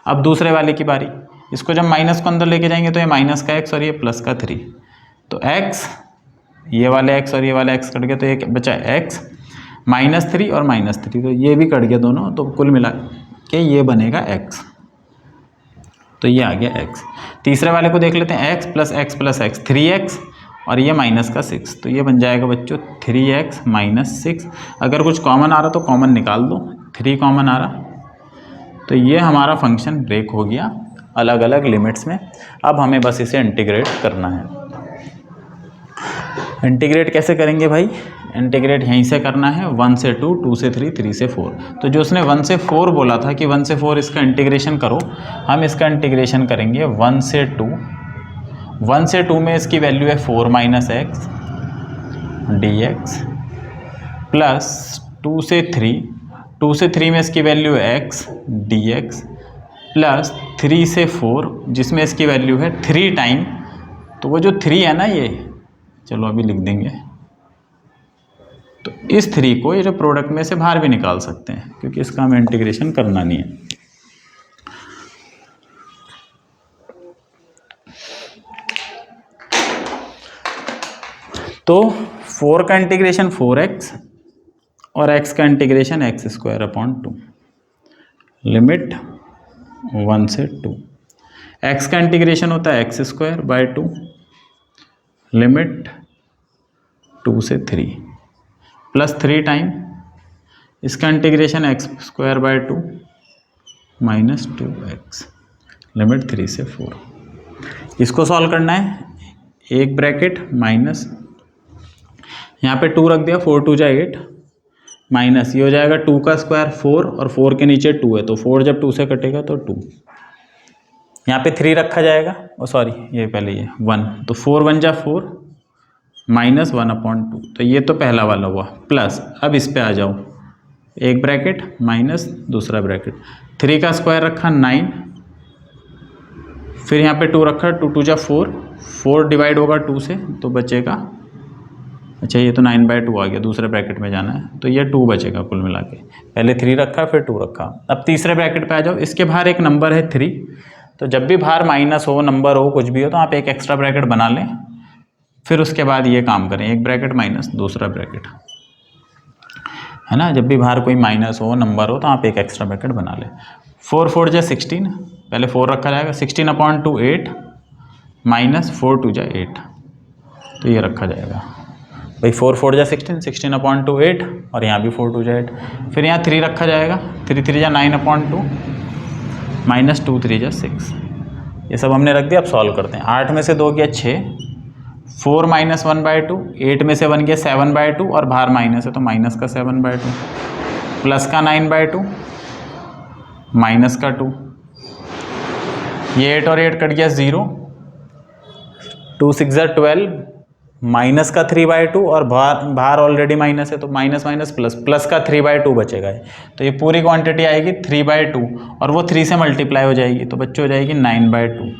अब दूसरे वाले की बारी। इसको जब माइनस को अंदर लेके जाएंगे तो ये माइनस का x और ये प्लस का 3। तो x, ये वाले x और ये वाला x कट गया, तो ये बचा x माइनस 3 और माइनस 3, तो ये भी कट गया दोनों, तो कुल मिला के ये बनेगा x। तो ये आ गया x। तीसरे वाले को देख लेते हैं। x plus x plus x 3x और ये माइनस का 6, तो ये बन जाएगा बच्चों 3x माइनस 6। अगर कुछ कॉमन आ रहा तो कॉमन निकाल दो, 3 कॉमन आ रहा, तो ये हमारा फंक्शन ब्रेक हो गया अलग अलग लिमिट्स में। अब हमें बस इसे इंटीग्रेट करना है। इंटीग्रेट कैसे करेंगे भाई? इंटीग्रेट यहीं से करना है, 1 से 2, 2 से 3, 3 से 4। तो जो उसने 1 से 4 बोला था कि 1 से 4 इसका इंटीग्रेशन करो, हम इसका इंटीग्रेशन करेंगे 1 से 2। 1 से 2 में इसकी वैल्यू है 4 minus x D x, plus 2 से 3, 2 से 3 में इसकी वैल्यू है एक्स डी एक्स, प्लस 3 से 4 जिसमें इसकी वैल्यू है 3 टाइम, तो वो जो 3 है ना, ये चलो अभी लिख देंगे। तो इस 3 को ये जो प्रोडक्ट में से बाहर भी निकाल सकते हैं, क्योंकि इसका हमें इंटीग्रेशन करना नहीं है। तो 4 का इंटीग्रेशन 4x और x का integration x square upon 2, limit 1 से 2। x का इंटीग्रेशन होता है एक्स स्क्वायर बाय 2, लिमिट 2 से 3, प्लस 3 टाइम इसका integration x square by 2 minus 2x, limit 3 से 4। इसको सॉल्व करना है, एक ब्रैकेट माइनस, यहाँ पे 2 रख दिया, 4 2 जा 8, माइनस ये हो जाएगा 2 का स्क्वायर 4 और 4 के नीचे 2 है, तो 4 जब 2 से कटेगा तो 2। यहाँ पे 3 रखा जाएगा, सॉरी ये पहले ये 1, तो 4 1 जा 4 माइनस 1 अपॉन 2, तो ये तो पहला वाला हुआ। प्लस अब इस पे आ जाओ, एक ब्रैकेट माइनस दूसरा ब्रैकेट, 3 का स्क्वायर रखा 9, फिर यहाँ पे 2 रखा, 2 2 जा 4, 4 डिवाइड होगा 2 से तो बचेगा, अच्छा ये तो 9/2 आ गया, दूसरे ब्रैकेट में जाना है, तो ये 2 बचेगा कुल मिला के। पहले 3 रखा फिर 2 रखा। अब तीसरे ब्रैकेट पे आ जाओ, इसके बाहर एक नंबर है 3, तो जब भी बाहर माइनस हो, नंबर हो, कुछ भी हो, तो आप एक एक्स्ट्रा ब्रैकेट बना लें, फिर उसके बाद ये काम करें, एक ब्रैकेट माइनस दूसरा ब्रैकेट, है ना। जब भी बाहर कोई माइनस हो, नंबर हो, तो आप एक एक्स्ट्रा ब्रैकेट बना लें। 4 4 जा 16, पहले 4 रखा जाएगा, 16 अपॉन 2 8 माइनस 4 2 जा 8, तो ये रखा जाएगा भाई। 4 4 जा 16, 16 अपॉन 2 8, और यहाँ भी 4 2 जा 8, फिर यहाँ 3 रखा जाएगा, 3 3 जा 9 अपॉन 2 माइनस 2 3 जा 6, ये सब हमने रख दिया। अब सॉल्व करते हैं। 8 में से 2 गया 6, 4 माइनस 1/2, 8 में से 1 गया 7/2, और बाहर माइनस है तो माइनस का 7/2, प्लस का 9/2, माइनस का 2, ये 8 और 8 कट गया 0, 2 6 जा 12, माइनस का 3/2, और बाहर ऑलरेडी माइनस है तो माइनस माइनस प्लस, प्लस का 3/2 बचेगा। तो ये पूरी क्वांटिटी आएगी 3/2, और वो 3 से मल्टीप्लाई हो जाएगी, तो बच्चों हो जाएगी 9/2।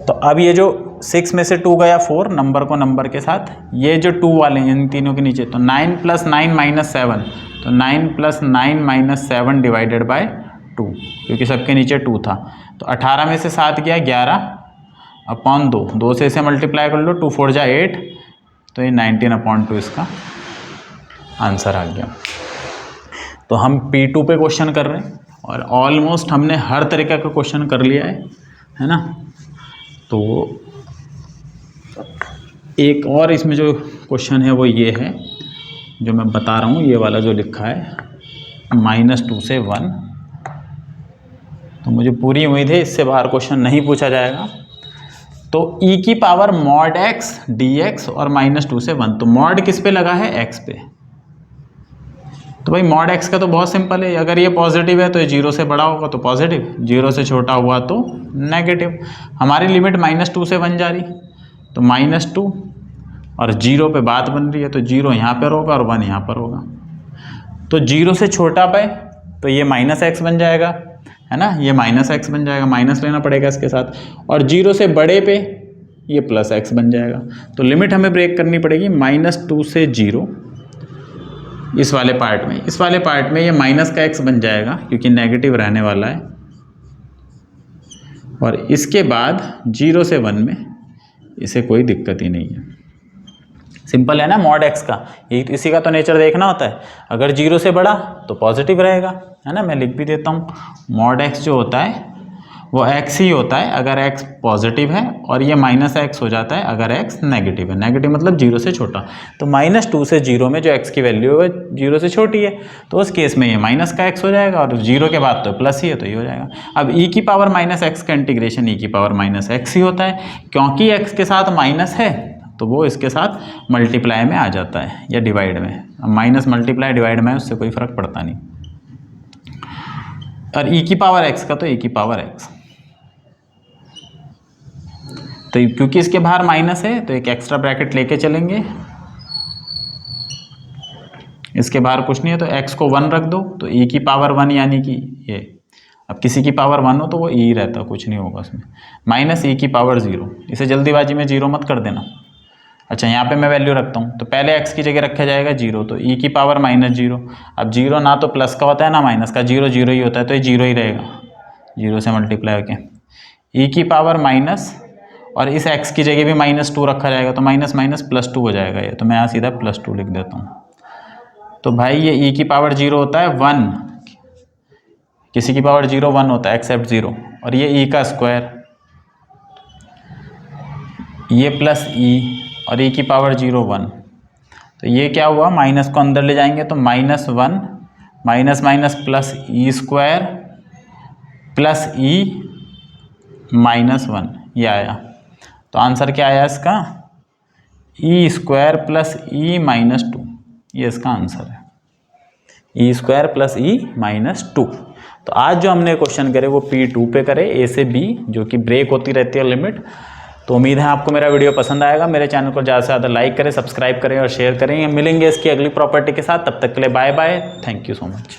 तो अब ये जो 6 में से 2 गया 4, नंबर को नंबर के साथ, ये जो 2 वाले हैं इन तीनों के नीचे, तो 9 + 9 - 7, तो 9 + 9 - 7 डिवाइडेड बाय 2, क्योंकि सबके नीचे 2 था। तो 18 में से 7 गया 11 अपॉन 2, 2 से इसे मल्टीप्लाई कर लो, 2 4 जा 8, तो ये 19/2 इसका आंसर आ गया। तो हम P2 पे क्वेश्चन कर रहे हैं, और ऑलमोस्ट हमने हर तरीके का क्वेश्चन कर लिया है ना। तो एक और इसमें जो क्वेश्चन है वो ये है, जो मैं बता रहा हूँ, ये वाला जो लिखा है -2 से 1, तो मुझे पूरी उम्मीद है इससे बाहर क्वेश्चन नहीं पूछा जाएगा। तो e की पावर mod x dx और -2 से 1, तो mod किस पे लगा है? x पे। तो भाई mod x का तो बहुत सिंपल है, अगर ये पॉजिटिव है तो ये 0 से बड़ा होगा तो पॉजिटिव, 0 से छोटा हुआ तो नेगेटिव। हमारी लिमिट -2 से 1 जा रही, तो -2 और 0 पे बात बन रही है तो 0 यहाँ पर होगा और 1 यहाँ पर होगा। तो 0 से छोटा पे तो ये -x बन जाएगा, है ना, ये -x बन जाएगा, माइनस लेना पड़ेगा इसके साथ, और 0 से बड़े पे ये +x बन जाएगा। तो लिमिट हमें ब्रेक करनी पड़ेगी -2 से 0 इस वाले पार्ट में। इस वाले पार्ट में ये माइनस का x बन जाएगा क्योंकि नेगेटिव रहने वाला है, और इसके बाद 0 से 1 में इसे कोई दिक्कत ही नहीं है। सिंपल है ना मॉड x का, इसी का तो नेचर देखना होता है। अगर 0 से बड़ा तो पॉजिटिव रहेगा, है ना, मैं लिख भी देता हूँ। मॉड x जो होता है वो x ही होता है अगर x पॉजिटिव है, और ये -x हो जाता है अगर x नेगेटिव है। नेगेटिव मतलब 0 से छोटा। तो -2 से 0 में जो x की वैल्यू है 0 से छोटी है, तो उस केस में ये माइनस का x हो जाएगा, और 0 के बाद तो प्लस ही है तो ये हो जाएगा। अब e की पावर -x का इंटीग्रेशन e की पावर -x ही होता है, क्योंकि x के साथ माइनस है तो वो इसके साथ मल्टीप्लाई में आ जाता है या डिवाइड में। अब माइनस मल्टीप्लाई डिवाइड में उससे कोई फर्क पड़ता नहीं। और e की पावर x का तो e की पावर x, तो क्योंकि इसके बाहर माइनस है तो एक एक्स्ट्रा ब्रैकेट लेके चलेंगे, इसके बाहर कुछ नहीं है तो x को 1 रख दो, तो e की पावर 1 यानी कि ये, अब किसी की पावर 1 हो तो वो e रहता, कुछ नहीं होगा उसमें, माइनस e की पावर 0। इसे जल्दीबाजी में 0 मत कर देना। अच्छा, यहाँ पे मैं वैल्यू रखता हूँ, तो पहले x की जगह रखा जाएगा 0, तो e की पावर -0। अब 0 ना तो प्लस का होता है ना माइनस का, 0 0 ही होता है, तो ये 0 ही रहेगा, 0 से मल्टीप्लाई होके e की पावर माइनस, और इस x की जगह भी -2 रखा जाएगा, तो माइनस माइनस +2 हो जाएगा ये, तो मैं यहाँ सीधा +2 लिख देता हूँ। तो भाई ये e की पावर 0 होता है 1, किसी की पावर 0 1 होता है एक्सेप्ट 0, और ये e का स्क्वायर, ये प्लस e, और e की पावर 0 1, तो ये क्या हुआ, माइनस को अंदर ले जाएंगे तो -1 minus minus plus e square plus e -1, ये आया। तो आंसर क्या आया इसका, e स्क्वायर प्लस e -2, ये इसका आंसर है, e स्क्वायर प्लस e -2। तो आज जो हमने क्वेश्चन करे वो P2 पे करे, A से B, जो कि ब्रेक होती रहती है लिमिट। तो उम्मीद है आपको मेरा वीडियो पसंद आएगा। मेरे चैनल को ज़्यादा से ज़्यादा लाइक करें, सब्सक्राइब करें और शेयर करें। मिलेंगे इसकी अगली प्रॉपर्टी के साथ, तब तक के लिए bye bye, thank you so much.